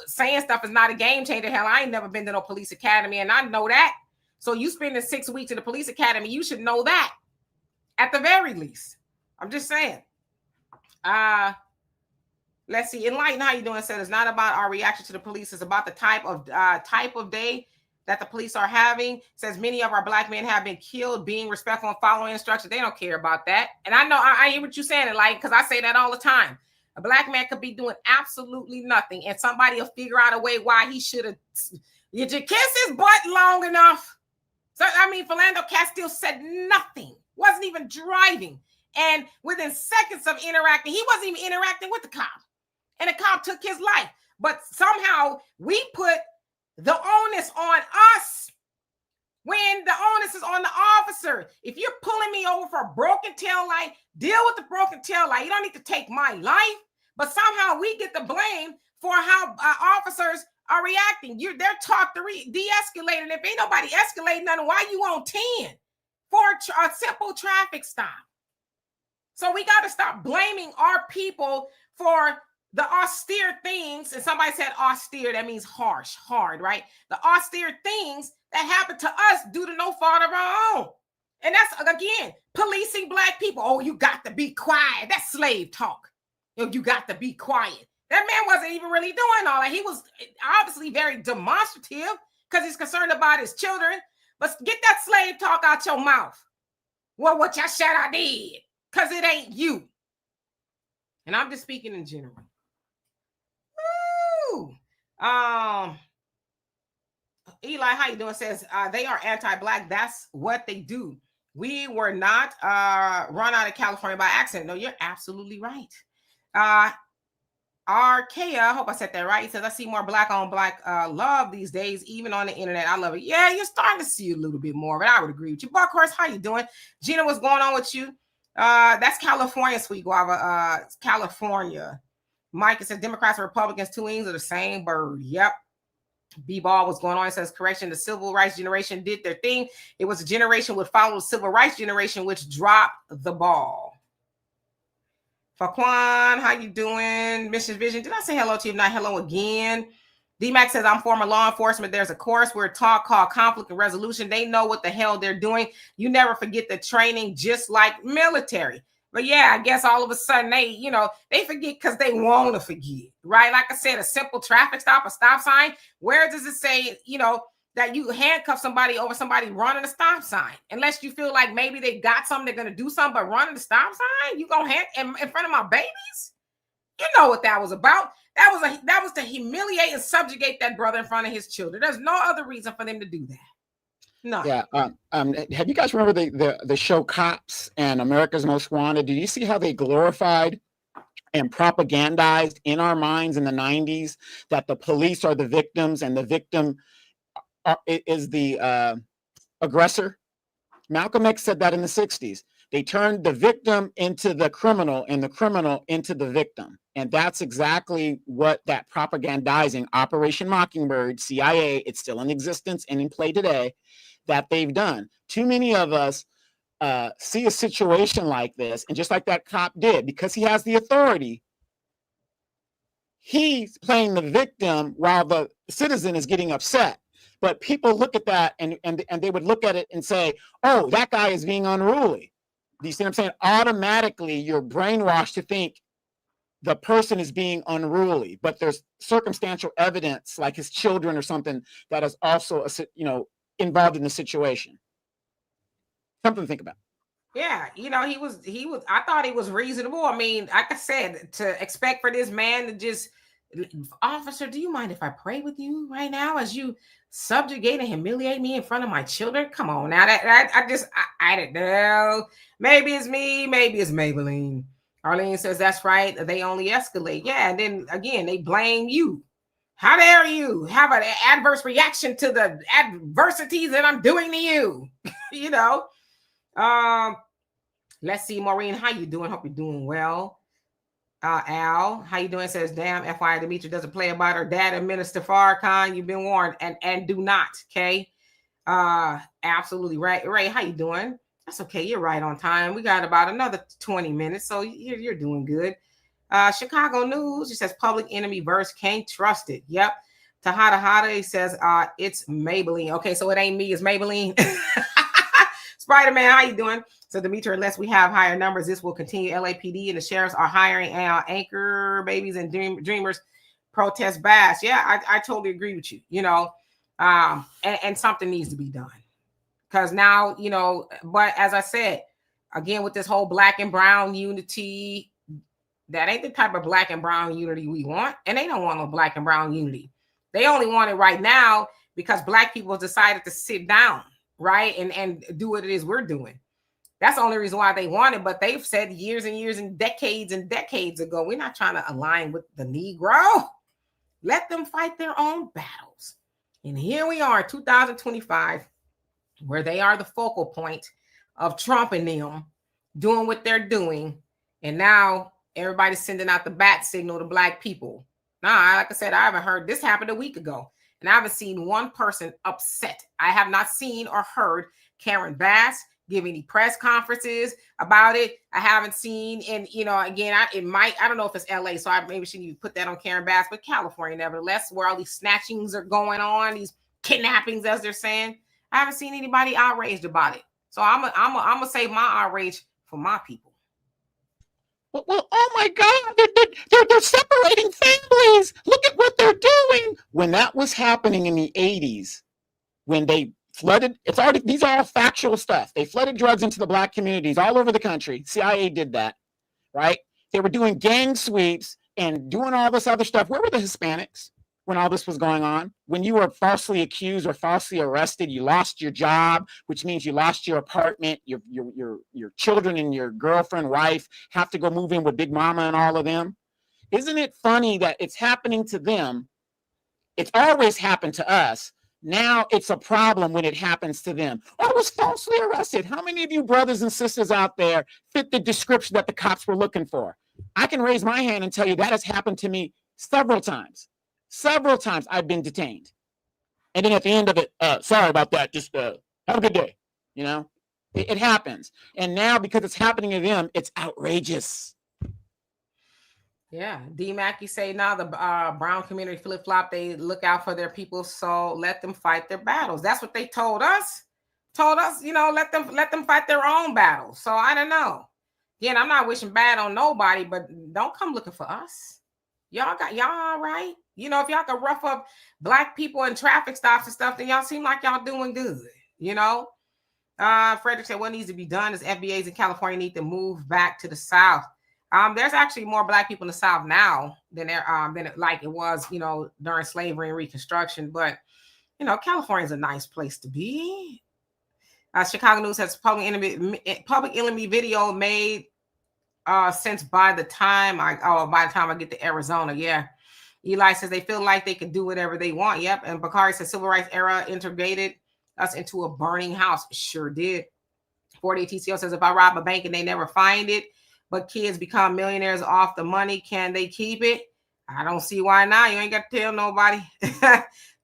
saying stuff is not a game changer. Hell, I ain't never been to no police academy, and I know that. So you spending 6 weeks in the police academy, you should know that at the very least. I'm just saying. Let's see. Enlighten, how you doing? Said it's not about our reaction to the police. It's about the type of day that the police are having. Says many of our Black men have been killed being respectful and following instructions. They don't care about that. And I know I hear what you're saying, because I say that all the time. A Black man could be doing absolutely nothing, and somebody will figure out a way why he should have. Did you kiss his butt long enough? So Philando Castile said nothing. Wasn't even driving, and within seconds of interacting, he wasn't even interacting with the cop, and the cop took his life. But somehow we put the onus on us when the onus is on the officer. If you're pulling me over for a broken tail light, deal with the broken tail light. You don't need to take my life, but somehow we get the blame for how officers are reacting. They're taught to de-escalate, and if ain't nobody escalating nothing, why you on 10 for a simple traffic stop? So we got to stop blaming our people for the austere things. And somebody said austere, that means harsh, hard, right? The austere things that happen to us due to no fault of our own. And that's, again, policing Black people. Oh, you got to be quiet. That's slave talk. You got to be quiet. That man wasn't even really doing all that. He was obviously very demonstrative because he's concerned about his children. But get that slave talk out your mouth. Well, what you said I did, because it ain't you. And I'm just speaking in general. Woo! Eli, how you doing? Says they are anti-Black. That's what they do. We were not run out of California by accident. No, you're absolutely right. Arkea, I hope I said that right. He says, I see more Black on Black love these days, even on the internet. I love it. Yeah, you're starting to see a little bit more, but I would agree with you. Buckhorse, how you doing? Gina, what's going on with you? That's California, Sweet Guava. California. Mike, it says Democrats and Republicans, two wings of the same bird. Yep. B-Ball, what's going on? It says, correction, the civil rights generation did their thing. It was a generation which followed the civil rights generation, which dropped the ball. Faquan, how you doing? Mission Vision, did I say hello to you? If not, hello again. D-Mac says, I'm former law enforcement. There's a course we're taught called conflict and resolution. They know what the hell they're doing. You never forget the training, just like military. But yeah, I guess all of a sudden they forget because they want to forget, right? Like I said, a simple traffic stop, a stop sign. Where does it say, that you handcuff somebody over somebody running a stop sign? Unless you feel like maybe they got something, they're going to do something, but running the stop sign, you going to in front of my babies? You know what that was about. That was to humiliate and subjugate that brother in front of his children. There's no other reason for them to do that. No. Yeah. Have you guys remember the show Cops and America's Most Wanted? Do you see how they glorified and propagandized in our minds in the 90s that the police are the victims and the victim is the aggressor? Malcolm X said that in the 60s. They turned the victim into the criminal and the criminal into the victim. And that's exactly what that propagandizing Operation Mockingbird, CIA, it's still in existence and in play today, that they've done. Too many of us see a situation like this, and just like that cop did, because he has the authority, he's playing the victim while the citizen is getting upset. But people look at that and they would look at it and say, oh, that guy is being unruly. Do you see what I'm saying? Automatically, you're brainwashed to think the person is being unruly, but there's circumstantial evidence, like his children or something, that is also, involved in the situation. Something to think about. Yeah, he was. I thought he was reasonable. I mean, like I said, to expect for this man to just, officer, do you mind if I pray with you right now as you subjugate and humiliate me in front of my children? Come on now. I don't know. Maybe it's me. Maybe it's Maybelline. Arlene says, that's right. They only escalate. Yeah. And then again, they blame you. How dare you have an adverse reaction to the adversities that I'm doing to you? Let's see, Maureen, how you doing? Hope you're doing well. Al, how you doing? Says, damn, FYI, Demetri doesn't play about her dad and Minister Farrakhan. You've been warned, and do not, okay? Absolutely right. Ray, how you doing? That's okay. You're right on time. We got about another 20 minutes, so you're doing good. Chicago News, he says, Public Enemy verse, can't trust it. Yep. Tahada, he says, it's Maybelline. Okay, so it ain't me, it's Maybelline. Spider-Man, how you doing? So, Demetri, unless we have higher numbers, this will continue. LAPD and the sheriffs are hiring anchor babies and dreamers protest bass. Yeah, I totally agree with you, and something needs to be done. Because now, but as I said, again, with this whole black and brown unity, that ain't the type of black and brown unity we want. And they don't want no black and brown unity. They only want it right now because black people decided to sit down, right? And do what it is we're doing. That's the only reason why they want it. But they've said years and years and decades ago, we're not trying to align with the Negro. Let them fight their own battles. And here we are, 2025, where they are the focal point of Trump and them doing what they're doing. And now everybody's sending out the bat signal to black people. Now, like I said, I haven't heard this happened a week ago. And I haven't seen one person upset. I have not seen or heard Karen Bass give any press conferences about it. I haven't seen, and again, I don't know if it's LA, so I maybe shouldn't even put that on Karen Bass, but California, nevertheless, where all these snatchings are going on, these kidnappings, as they're saying. I haven't seen anybody outraged about it. So I'm gonna save my outrage for my people. Well, oh my God, they're separating families. Look at what they're doing. When that was happening in the 80s, when they flooded, these are all factual stuff. They flooded drugs into the black communities all over the country. CIA did that, right? They were doing gang sweeps and doing all this other stuff. Where were the Hispanics when all this was going on? When you were falsely accused or falsely arrested, you lost your job, which means you lost your apartment, your children and your girlfriend, wife have to go move in with Big Mama and all of them. Isn't it funny that it's happening to them? It's always happened to us. Now it's a problem when it happens to them. I was falsely arrested. How many of you brothers and sisters out there fit the description that the cops were looking for? I can raise my hand and tell you that has happened to me several times. Several times I've been detained. And then at the end of it, sorry about that. Just have a good day. It happens. And now because it's happening to them, it's outrageous. Yeah, D Mackey say now the brown community flip flop. They look out for their people, so let them fight their battles. That's what they told us. Told us, let them fight their own battles. So I don't know. Again, I'm not wishing bad on nobody, but don't come looking for us. Y'all all right. If y'all can rough up black people in traffic stops and stuff, then y'all seem like y'all doing good. Frederick said what needs to be done is FBAs in California need to move back to the South. There's actually more black people in the South now than like it was, during slavery and Reconstruction. But California is a nice place to be. Chicago News has public enemy video made since by the time I get to Arizona. Yeah. Eli says they feel like they can do whatever they want. Yep. And Bakari says civil rights era integrated us into a burning house. Sure did. 40 TCO says if I rob a bank and they never find it, but kids become millionaires off the money, can they keep it? I don't see why not. You ain't got to tell nobody.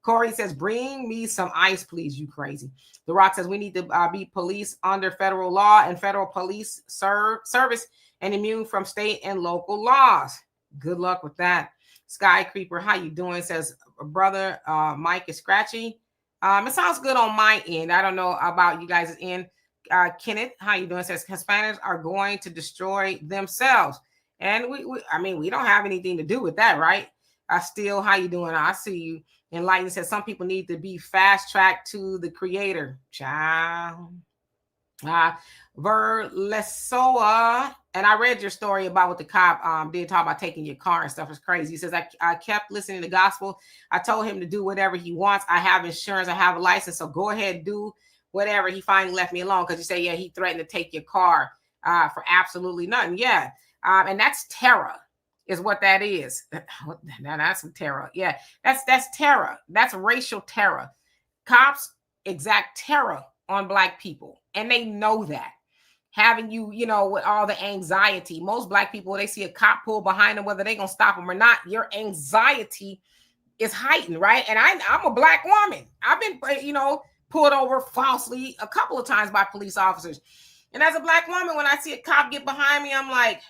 Corey says, bring me some ice, please, you crazy. The Rock says we need to be police under federal law and federal police service and immune from state and local laws. Good luck with that. Sky Creeper, how you doing? Says, brother, Mike is scratchy. It sounds good on my end. I don't know about you guys' end. Kenneth, how you doing? Says Hispanics are going to destroy themselves. And we don't have anything to do with that, right? How you doing? I see you. Enlightened says some people need to be fast-tracked to the creator. Child. Verlesoa, and I read your story about what the cop did talk about taking your car and stuff. It's crazy. He says, I kept listening to gospel. I told him to do whatever he wants. I have insurance. I have a license. So go ahead, do whatever. He finally left me alone because you say, yeah, he threatened to take your car for absolutely nothing. Yeah. And that's terror is what that is. Now that's some terror. Yeah, that's terror. That's racial terror. Cops exact terror on black people. And they know that. Having you, with all the anxiety. Most black people, they see a cop pull behind them, whether they're going to stop them or not, your anxiety is heightened, right? And I'm a black woman. I've been, pulled over falsely a couple of times by police officers. And as a black woman, when I see a cop get behind me, I'm like,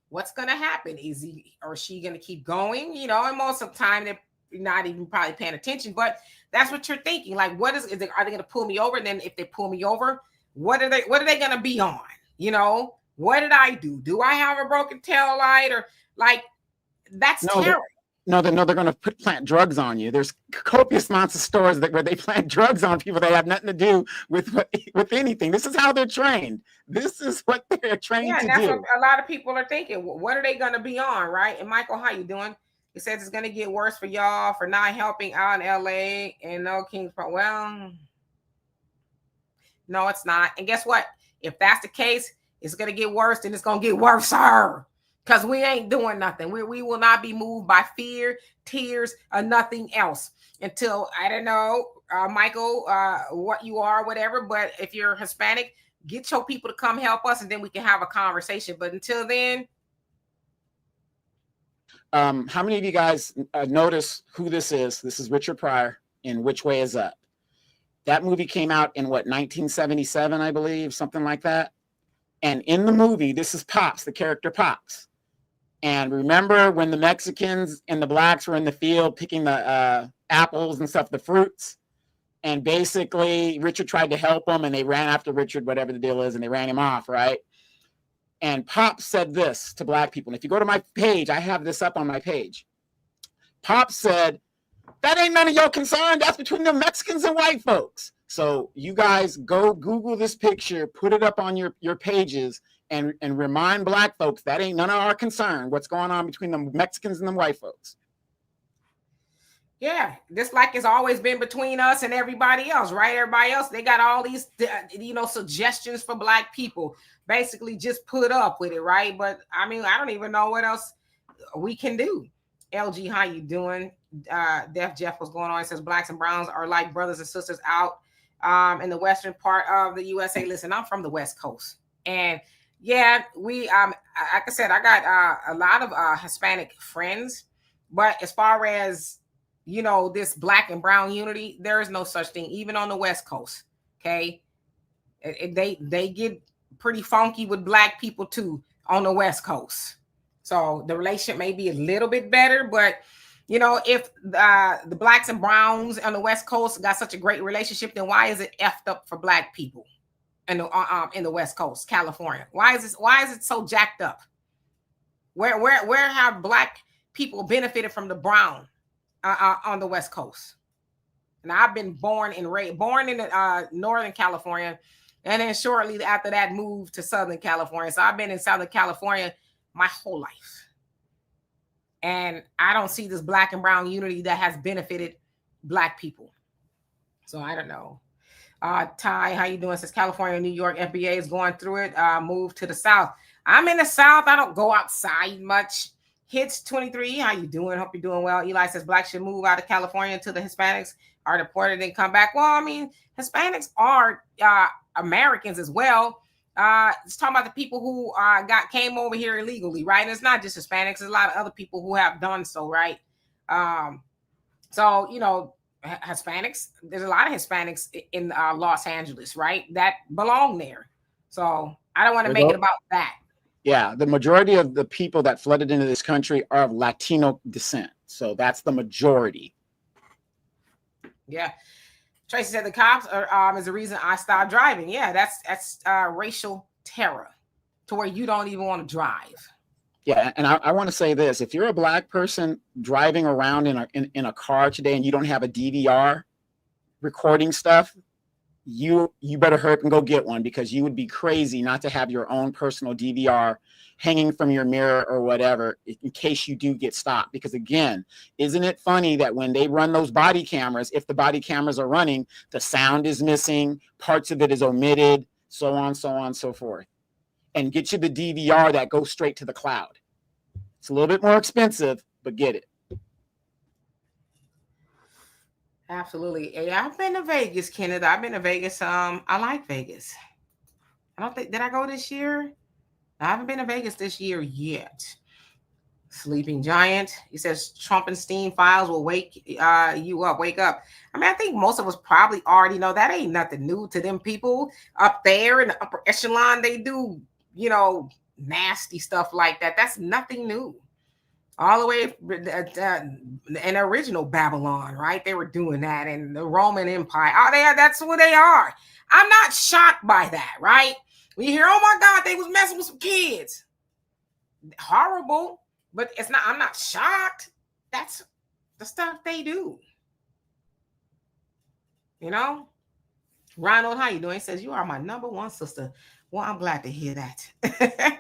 what's going to happen? Is he or she going to keep going? And most of the time they're not even probably paying attention, but that's what you're thinking. Like, are they going to pull me over? And then if they pull me over, what are they going to be on? What did I do? Do I have a broken tail light or like, that's terrible. No, they're going to plant drugs on you. There's copious amounts of stores where they plant drugs on people that have nothing to do with anything. This is how they're trained. This is what they're trained to do. Yeah, that's what a lot of people are thinking. What are they going to be on, right? And Michael, how you doing? He says it's going to get worse for y'all for not helping out in LA and no Kings. Well, no, it's not. And guess what? If that's the case, it's going to get worse, then it's going to get worse, sir. Because we ain't doing nothing. We will not be moved by fear, tears, or nothing else until, I don't know, Michael, what you are, whatever. But if you're Hispanic, get your people to come help us, and then we can have a conversation. But until then. How many of you guys notice who this is? This is Richard Pryor in Which Way Is Up? That movie came out in 1977, I believe, something like that. And in the movie, this is Pops, the character Pops. And remember when the Mexicans and the blacks were in the field picking the apples and stuff, the fruits? And basically, Richard tried to help them, and they ran after Richard, whatever the deal is, and they ran him off, right? And Pops said this to black people. And if you go to my page, I have this up on my page. Pops said, that ain't none of your concern. That's between the Mexicans and white folks. So you guys go Google this picture, put it up on your pages, and remind black folks that ain't none of our concern. What's going on between the Mexicans and the white folks. Yeah, just like it's always been between us and everybody else, right? Everybody else, they got all these, suggestions for black people. Basically just put up with it, right? But I don't even know what else we can do. LG, how you doing? Def Jeff, what's going on? It says blacks and browns are like brothers and sisters out in the western part of the USA. Listen, I'm from the West Coast. And yeah, we, like I said, I got a lot of Hispanic friends. But as far as, this black and brown unity, there is no such thing, even on the West Coast. Okay. They get pretty funky with black people too on the West Coast. So the relationship may be a little bit better, but you know, if the blacks and browns on the West Coast got such a great relationship, then why is it effed up for black people in the West Coast, California? Why is it so jacked up? Where have black people benefited from the brown on the West Coast? And I've been born in Northern California, and then shortly after that moved to Southern California. So I've been in Southern California my whole life. And I don't see this black and brown unity that has benefited black people. So I don't know. Ty, how you doing? Says California, New York, FBA is going through it. Move to the South. I'm in the South. I don't go outside much. Hits 23. How you doing? Hope you're doing well. Eli says blacks should move out of California until the Hispanics are deported and come back. Well, I mean, Hispanics are Americans as well. It's talking about the people who came over here illegally, right? And it's not just Hispanics. There's a lot of other people who have done so, right? So, you know, Hispanics, there's a lot of Hispanics in Los Angeles, right? That belong there. So I don't want to make it about that. Yeah, the majority of the people that flooded into this country are of Latino descent. So that's the majority. Yeah. Tracy said the cops are is the reason I stopped driving. Yeah, that's racial terror to where you don't even want to drive. Yeah, and I want to say this: if you're a black person driving around in a car today and you don't have a DVR recording stuff, you better hurry up and go get one, because you would be crazy not to have your own personal DVR hanging from your mirror or whatever in case you do get stopped. Because again, isn't it funny that when they run those body cameras, if the body cameras are running, the sound is missing, parts of it is omitted, so on, so forth. And get you the DVR that goes straight to the cloud. It's a little bit more expensive, but get it. Absolutely. Yeah, I've been to Vegas, Kenneth. I've been to Vegas. I like Vegas. I don't think, did I go this year? I haven't been to Vegas this year yet. Sleeping Giant, he says Trump and Steam files will wake you up. Wake up. I mean, I think most of us probably already know that ain't nothing new to them people up there in the upper echelon. They do, you know, nasty stuff like that. That's nothing new. All the way in original Babylon, right? They were doing that, and the Roman Empire. Oh, that's who they are. I'm not shocked by that, right? When you hear, oh my God, they was messing with some kids. Horrible, but it's not. I'm not shocked. That's the stuff they do. You know? Ronald, how you doing? He says, you are my number one sister. Well, I'm glad to hear that.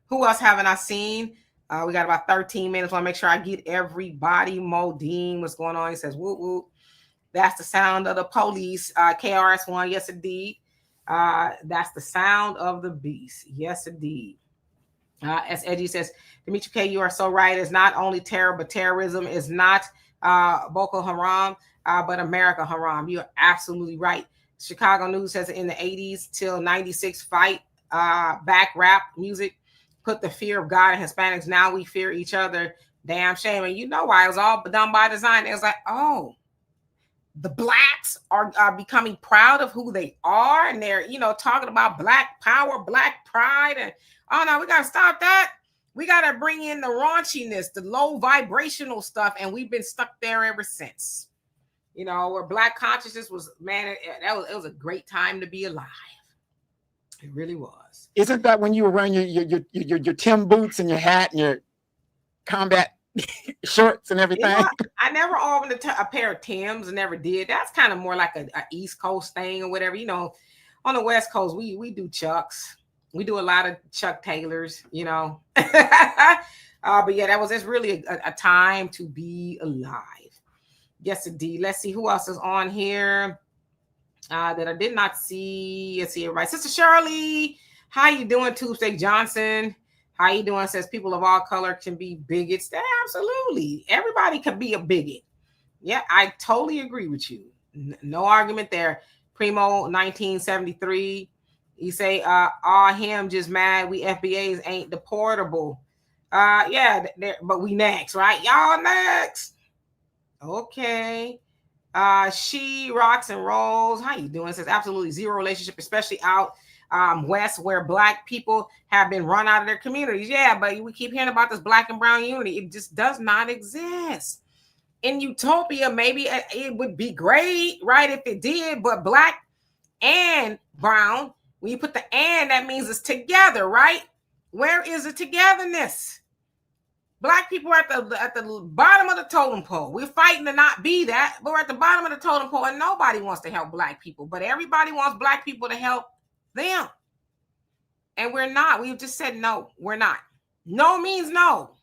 Who else haven't I seen? We got about 13 minutes. I want to make sure I get everybody. Modine, what's going on? He says, whoop, whoop. That's the sound of the police. KRS-One, yes, indeed. That's the sound of the beast. Yes, indeed. As Edgy says, Dimitri K, you are so right. It's not only terror, but terrorism is not Boko Haram, but America Haram. You're absolutely right. Chicago News says in the 80s till 96 fight back rap music put the fear of God in Hispanics. Now we fear each other. Damn shame. And you know why? It was all done by design. It was like, oh, the blacks are becoming proud of who they are, and they're, you know, talking about black power, black pride, and oh no, we gotta stop that. We gotta bring in the raunchiness, the low vibrational stuff, and we've been stuck there ever since. You know, where black consciousness was, man, it was a great time to be alive. It really was. Isn't that when you were wearing your Tim boots and your hat and your combat shorts and everything? You know, I never owned a pair of Tims, never did. That's kind of more like a East Coast thing or whatever. You know, on the West Coast, we do Chucks. We do a lot of Chuck Taylors, you know. But yeah, it's really a time to be alive. Yes, indeed. Let's see who else is on here that I did not see. Let's see everybody. Sister Shirley, how you doing? Tuesday Johnson, how you doing? Says people of all color can be bigots. Absolutely. Everybody can be a bigot. Yeah, I totally agree with you. No argument there. Primo 1973. You say, him just mad. We FBAs ain't deportable. Yeah, but we next, right? Y'all next. Okay. She rocks and rolls. How you doing? Says absolutely zero relationship, especially out West, where Black people have been run out of their communities. Yeah, but we keep hearing about this Black and brown unity. It just does not exist. In utopia, maybe it would be great, right, if it did, but Black and brown, when you put the "and," that means it's together, right? Where is the togetherness? Black people are at the bottom of the totem pole. We're fighting to not be that, but we're at the bottom of the totem pole, and nobody wants to help Black people, but everybody wants Black people to help them. And we're not. We've just said no, we're not. No means no.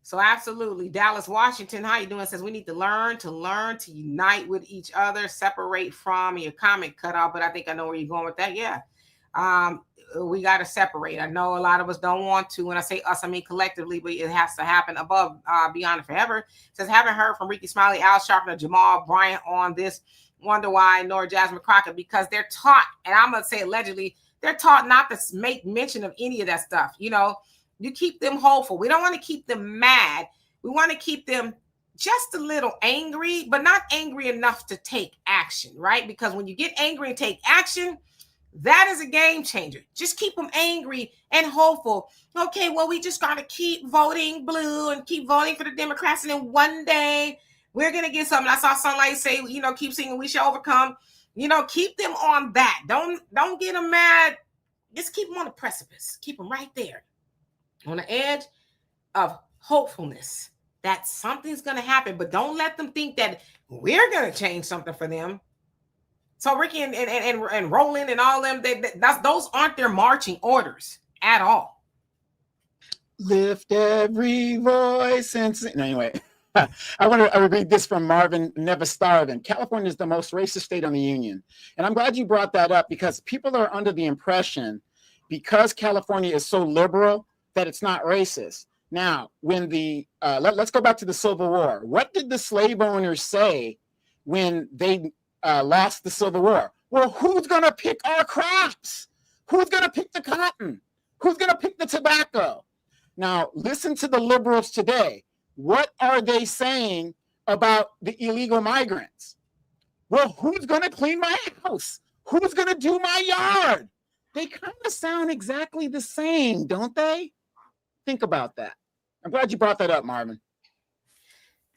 So absolutely. Dallas, Washington, how you doing? Says we need to learn to unite with each other, separate from. Your comment cut off, but I think I know where you're going with that. Yeah. We got to separate. I know a lot of us don't want to. When I say us, I mean collectively, but it has to happen above, beyond and forever. It says, haven't heard from Ricky Smiley, Al Sharpton, Jamal Bryant on this. Wonder why, nor Jasmine Crockett, because they're taught, and I'm going to say allegedly, they're taught not to make mention of any of that stuff. You know, you keep them hopeful. We don't want to keep them mad. We want to keep them just a little angry, but not angry enough to take action, right? Because when you get angry and take action, that is a game changer. Just keep them angry and hopeful. Okay, well, we just got to keep voting blue and keep voting for the Democrats, and then one day we're going to get something. I saw Sunlight say, you know, keep singing We Shall Overcome. You know, keep them on that. Don't get them mad. Just keep them on the precipice. Keep them right there on the edge of hopefulness that something's going to happen, but don't let them think that we're going to change something for them. So Ricky and Roland and all them, those aren't their marching orders at all. Lift every voice and sing. No, anyway, I want to read this from Marvin Never Starving. California is the most racist state in the union. And I'm glad you brought that up, because people are under the impression, because California is so liberal, that it's not racist. Now, when let's go back to the Civil War. What did the slave owners say when they lost the Civil War? Well, who's going to pick our crops? Who's going to pick the cotton? Who's going to pick the tobacco? Now, listen to the liberals today. What are they saying about the illegal migrants? Well, who's going to clean my house? Who's going to do my yard? They kind of sound exactly the same, don't they? Think about that. I'm glad you brought that up, Marvin.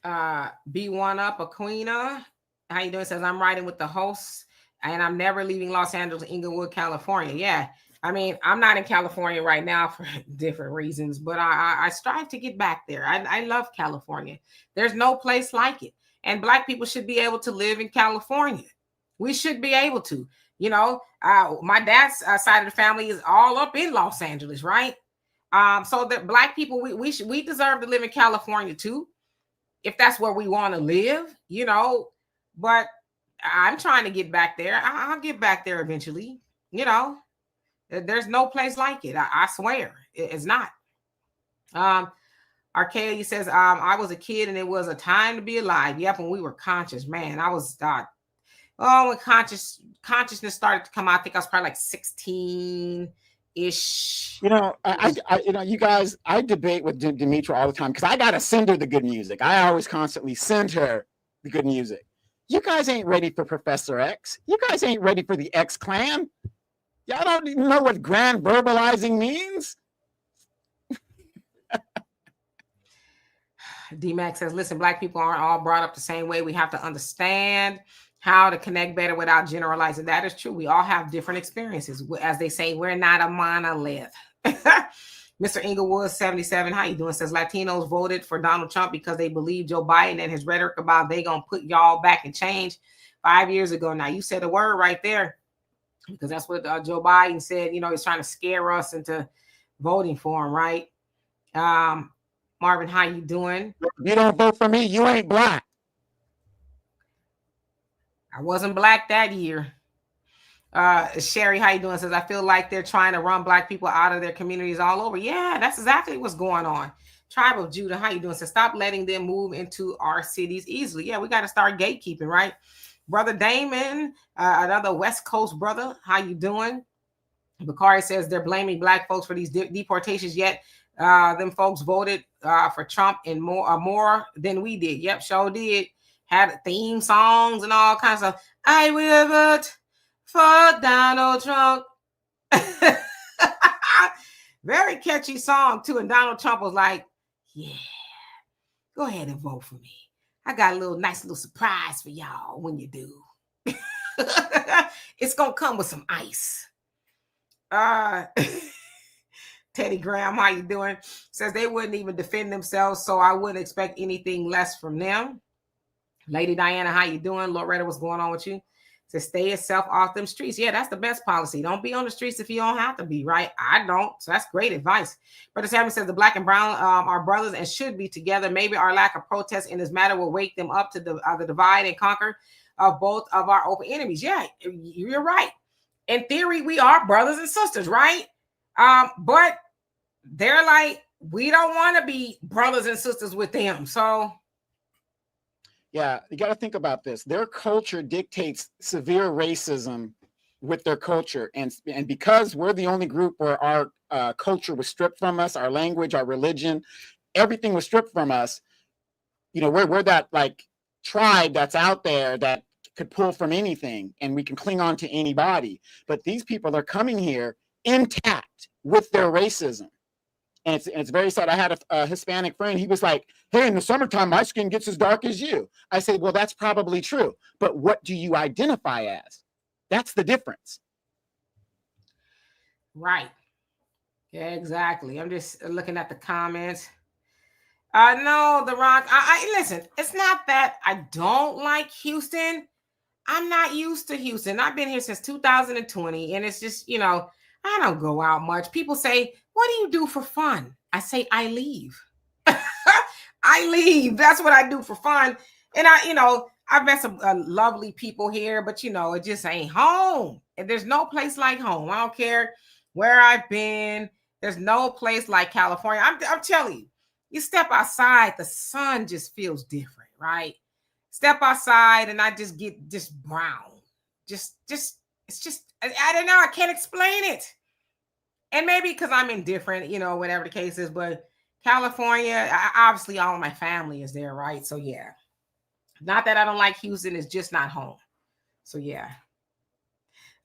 B1 Up, Aquina. How you doing? Says, I'm riding with the hosts, and I'm never leaving Los Angeles, Inglewood, California. Yeah. I mean, I'm not in California right now for different reasons, but I strive to get back there. I love California. There's no place like it. And Black people should be able to live in California. We should be able to. You know, my dad's side of the family is all up in Los Angeles, right? So that Black people, we deserve to live in California too, if that's where we want to live, you know. But I'm trying to get back there. I'll get back there eventually, you know. There's no place like it. I swear it's not. Arcadia says, I was a kid and it was a time to be alive. Yep, when we were conscious, man. I was when consciousness started to come out, I think I was probably like 16-ish. You know, you guys, I debate with Demetra all the time, because I gotta send her the good music. I always constantly send her the good music. You guys ain't ready for Professor X. You guys ain't ready for the X Clan. Y'all don't even know what grand verbalizing means. D-Max says, listen, Black people aren't all brought up the same way. We have to understand how to connect better without generalizing. That is true. We all have different experiences. As they say, we're not a monolith. Mr. Inglewood, 77, how you doing? Says, Latinos voted for Donald Trump because they believe Joe Biden and his rhetoric about they gonna put y'all back in change 5 years ago. Now, you said a word right there, because that's what Joe Biden said. You know, he's trying to scare us into voting for him, right? Marvin, how you doing? You don't vote for me, you ain't Black. I wasn't Black that year. Sherry, how you doing? Says, I feel like they're trying to run Black people out of their communities all over. Yeah, that's exactly what's going on. Tribe of Judah, how you doing? Says, stop letting them move into our cities easily. Yeah, we got to start gatekeeping, right? Brother Damon, another West Coast brother, how you doing? Bakari says they're blaming Black folks for these deportations, yet them folks voted for Trump and more than we did. Yep, sure did. Had theme songs and all kinds of I will vote Fuck Donald Trump. Very catchy song too. And Donald Trump was like, yeah, go ahead and vote for me. I got a nice little surprise for y'all when you do. It's gonna come with some ice. Teddy Graham, how you doing? Says they wouldn't even defend themselves, so I wouldn't expect anything less from them. Lady Diana, how you doing? Loretta, what's going on with you? Says stay yourself off them streets. Yeah, that's the best policy. Don't be on the streets if you don't have to be, right? I don't. So that's great advice. Brother Sammy says the black and brown are brothers and should be together. Maybe our lack of protest in this matter will wake them up to the divide and conquer of both of our open enemies. Yeah, you're right. In theory, we are brothers and sisters, right? But they're like, we don't want to be brothers and sisters with them. So yeah, you got to think about this. Their culture dictates severe racism with their culture. And because we're the only group where our culture was stripped from us, our language, our religion, everything was stripped from us. You know, we're that like tribe that's out there that could pull from anything and we can cling on to anybody. But these people are coming here intact with their racism. And it's very sad. I had a Hispanic friend. He was like, hey, in the summertime, my skin gets as dark as you. I said, well, that's probably true. But what do you identify as? That's the difference. Right. Yeah, exactly. I'm just looking at the comments. No, The Rock. I listen, it's not that I don't like Houston. I'm not used to Houston. I've been here since 2020. And it's just, you know, I don't go out much. People say, what do you do for fun? I say, I leave. I leave. That's what I do for fun. And I've met some lovely people here, but it just ain't home. And there's no place like home. I don't care where I've been. There's no place like California. I'm telling you, you step outside, the sun just feels different, right? Step outside and I just get just brown. It's just, I don't know. I can't explain it. And maybe because I'm indifferent, whatever the case is, but California, obviously all of my family is there, right? So yeah, not that I don't like Houston, it's just not home. So yeah.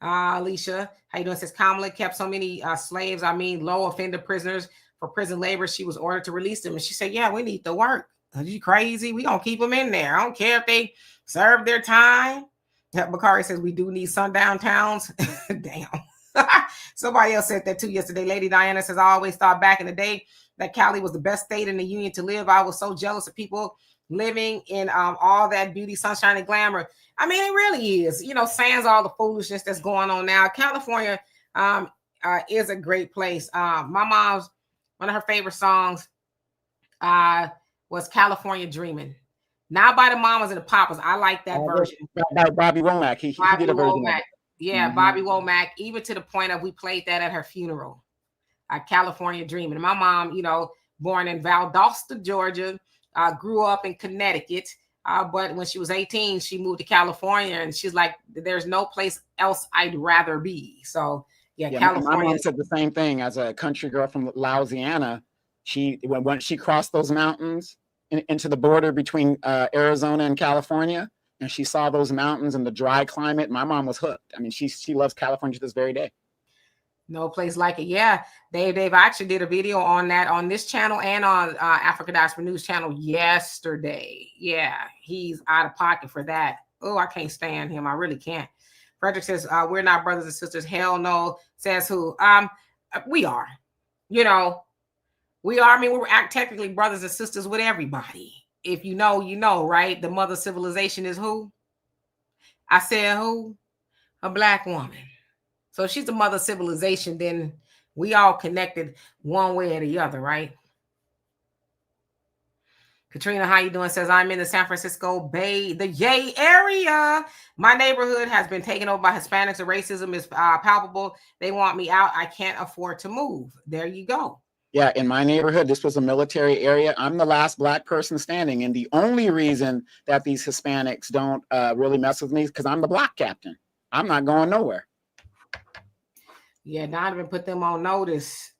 Alicia, how you doing? Says Kamala kept so many slaves, low offender prisoners for prison labor. She was ordered to release them. And she said, yeah, we need to work. Are you crazy? We gonna keep them in there. I don't care if they serve their time. Bakari says we do need sundown towns. Damn. Somebody else said that too yesterday. Lady Diana says, I always thought back in the day that Cali was the best state in the union to live. I was so jealous of people living in all that beauty, sunshine, and glamour. It really is. Sans all the foolishness that's going on now. California is a great place. My mom's, one of her favorite songs was California Dreaming. Not by the Mamas and the Papas. I like that version. By Bobby Womack. He did a version of it. Yeah, mm-hmm. Bobby Womack, even to the point of we played that at her funeral. California Dreaming. My mom, born in Valdosta, Georgia, grew up in Connecticut. But when she was 18, she moved to California, and she's like, there's no place else I'd rather be. So, yeah California. My mom said the same thing. As a country girl from Louisiana, when she crossed those mountains into the border between Arizona and California, and she saw those mountains and the dry climate, my mom was hooked. She loves California to this very day. No place like it. Yeah, Dave actually did a video on that on this channel and on Africa Diaspora News channel yesterday. Yeah, he's out of pocket for that. Oh, I can't stand him. I really can't. Frederick says, we're not brothers and sisters. Hell no. Says who? We are. We are. We're technically brothers and sisters with everybody. If you know, right? The mother civilization is who? I said who? A Black woman. So if she's the mother civilization, then we all connected one way or the other, right? Katrina, how you doing? Says, I'm in the San Francisco Bay, the Yay area. My neighborhood has been taken over by Hispanics and racism is palpable. They want me out. I can't afford to move. There you go. Yeah, in my neighborhood, this was a military area. I'm the last Black person standing. And the only reason that these Hispanics don't really mess with me is because I'm the block captain. I'm not going nowhere. Yeah, Donovan put them on notice.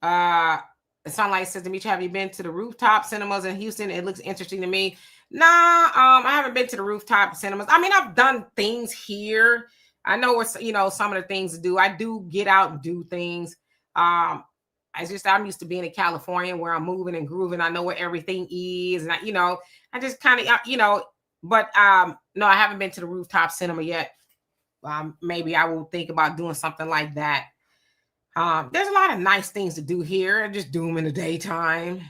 It sounds like it says, Demetri, have you been to the rooftop cinemas in Houston? It looks interesting to me. Nah, I haven't been to the rooftop cinemas. I've done things here. I know what's, some of the things to do. I do get out and do things. I'm used to being in California where I'm moving and grooving. I know where everything is. And I just kind of, but no, I haven't been to the rooftop cinema yet. Maybe I will think about doing something like that. There's a lot of nice things to do here. I just do them in the daytime.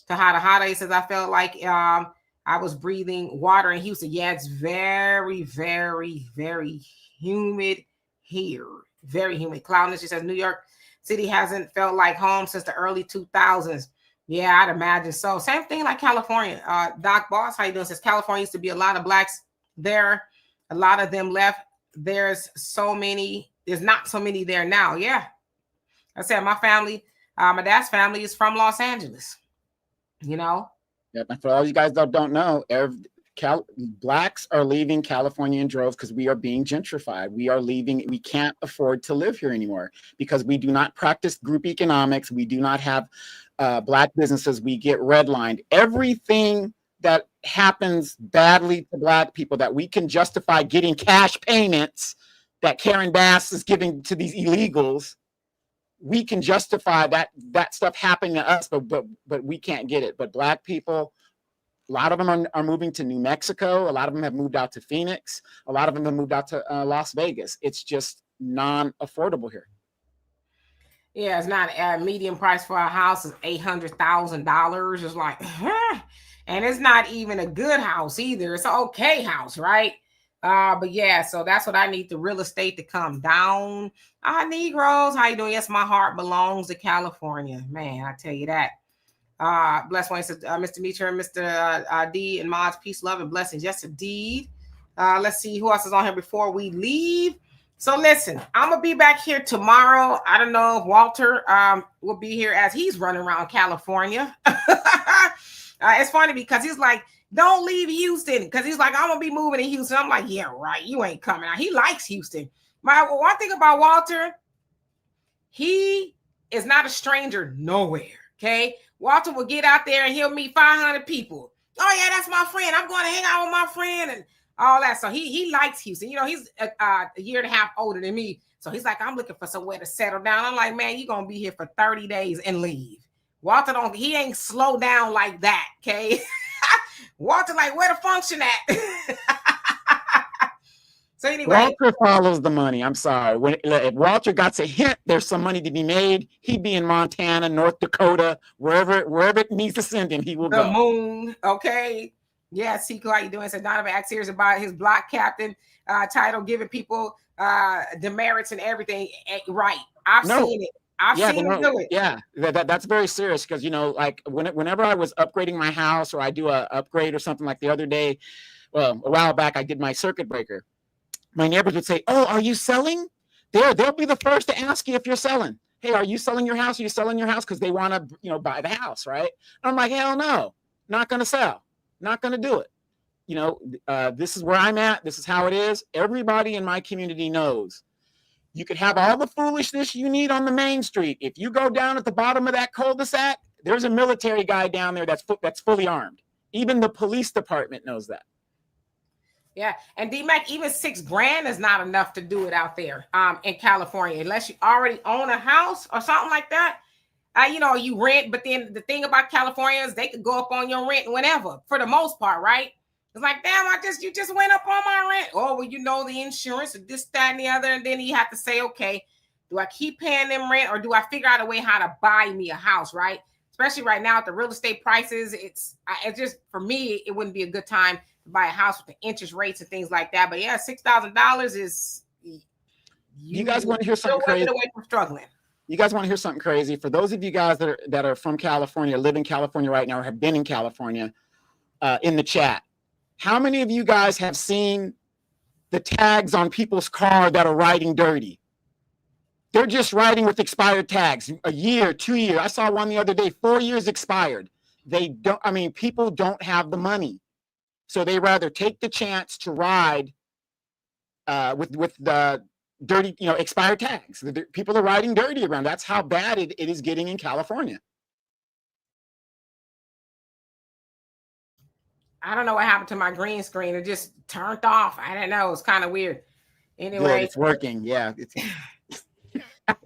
Tahada says, I felt like I was breathing water in Houston. Yeah, it's very, very, very humid here. Very humid. Cloudness. She says New York City hasn't felt like home since the early 2000s. Yeah, I'd imagine so. Same thing like California. Doc Boss, how you doing? Says California used to be a lot of blacks there. A lot of them left. There's not so many there now. Yeah. I said my family, my dad's family is from Los Angeles. Yeah, for all you guys that don't know, blacks are leaving California in droves because we are being gentrified. We are leaving. We can't afford to live here anymore because we do not practice group economics. We do not have black businesses. We get redlined. Everything that happens badly to black people that we can justify getting cash payments that Karen Bass is giving to these illegals, we can justify that stuff happening to us, but we can't get it. But black people, a lot of them are moving to New Mexico. A lot of them have moved out to Phoenix. A lot of them have moved out to Las Vegas. It's just non-affordable here. Yeah, it's not a median price for a house is $800,000. It's like, and it's not even a good house either. It's an okay house, right? But yeah, so that's what I need the real estate to come down. Negroes, how you doing? Yes, my heart belongs to California. Man, I tell you that. Bless one says, Mr. Meacher and Mr. D and Mods, peace, love, and blessings. Yes, indeed. Let's see who else is on here before we leave. So listen, I'm gonna be back here tomorrow. I don't know if Walter will be here as he's running around California. It's funny because he's like, don't leave Houston, because he's like, I'm gonna be moving to Houston. I'm like, yeah, right. You ain't coming out. He likes Houston. One thing about Walter, he is not a stranger nowhere. Okay, Walter will get out there and he'll meet 500 people. Oh yeah, that's my friend. I'm going to hang out with my friend and all that. So he likes Houston. He's a year and a half older than me. So he's like, I'm looking for somewhere to settle down. I'm like, man, you're going to be here for 30 days and leave. Walter he ain't slow down like that. Okay. Walter, like, where the function at? So anyway, Walter follows the money. I'm sorry. If Walter got a hint there's some money to be made, he'd be in Montana, North Dakota, wherever it needs to send him, he will go. The moon. Okay. Yeah, Seiko, how you doing? So Donovan asks here about his block captain title, giving people demerits and everything. Right. I've seen it. I've seen him do it. Yeah, that's very serious because, like whenever I was upgrading my house or I do a upgrade or something, like the other day, well, a while back, I did my circuit breaker. My neighbors would say, oh, are you selling? They'll be the first to ask you if you're selling. Hey, are you selling your house? Are you selling your house? Because they want to, buy the house, right? I'm like, hell no, not going to sell. Not going to do it. This is where I'm at. This is how it is. Everybody in my community knows. You could have all the foolishness you need on the main street. If you go down at the bottom of that cul-de-sac, there's a military guy down there that's fully armed. Even the police department knows that. Yeah, and D-Mac, even $6,000 is not enough to do it out there in California, unless you already own a house or something like that. You rent, but then the thing about California is they could go up on your rent whenever, for the most part, right? It's like, damn, you just went up on my rent. Oh, well, the insurance, this, that, and the other, and then you have to say, okay, do I keep paying them rent or do I figure out a way how to buy me a house, right? Especially right now at the real estate prices, it's just, for me, it wouldn't be a good time to buy a house with the interest rates and things like that. But yeah, $6,000 is. You guys want to hear something crazy? Away from struggling. You guys want to hear something crazy? For those of you guys that are from California, live in California right now, or have been in California, in the chat, how many of you guys have seen the tags on people's car that are riding dirty? They're just riding with expired tags, a year, 2 years. I saw one the other day, 4 years expired. People don't have the money. So they rather take the chance to ride with the dirty, expired tags. People are riding dirty around. That's how bad it is getting in California. I don't know what happened to my green screen. It just turned off. I don't know. It's kind of weird. Anyway, it's working. Yeah.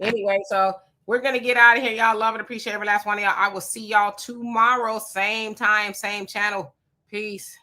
Anyway, so we're gonna get out of here. Y'all love and appreciate every last one of y'all. I will see y'all tomorrow, same time, same channel. Peace.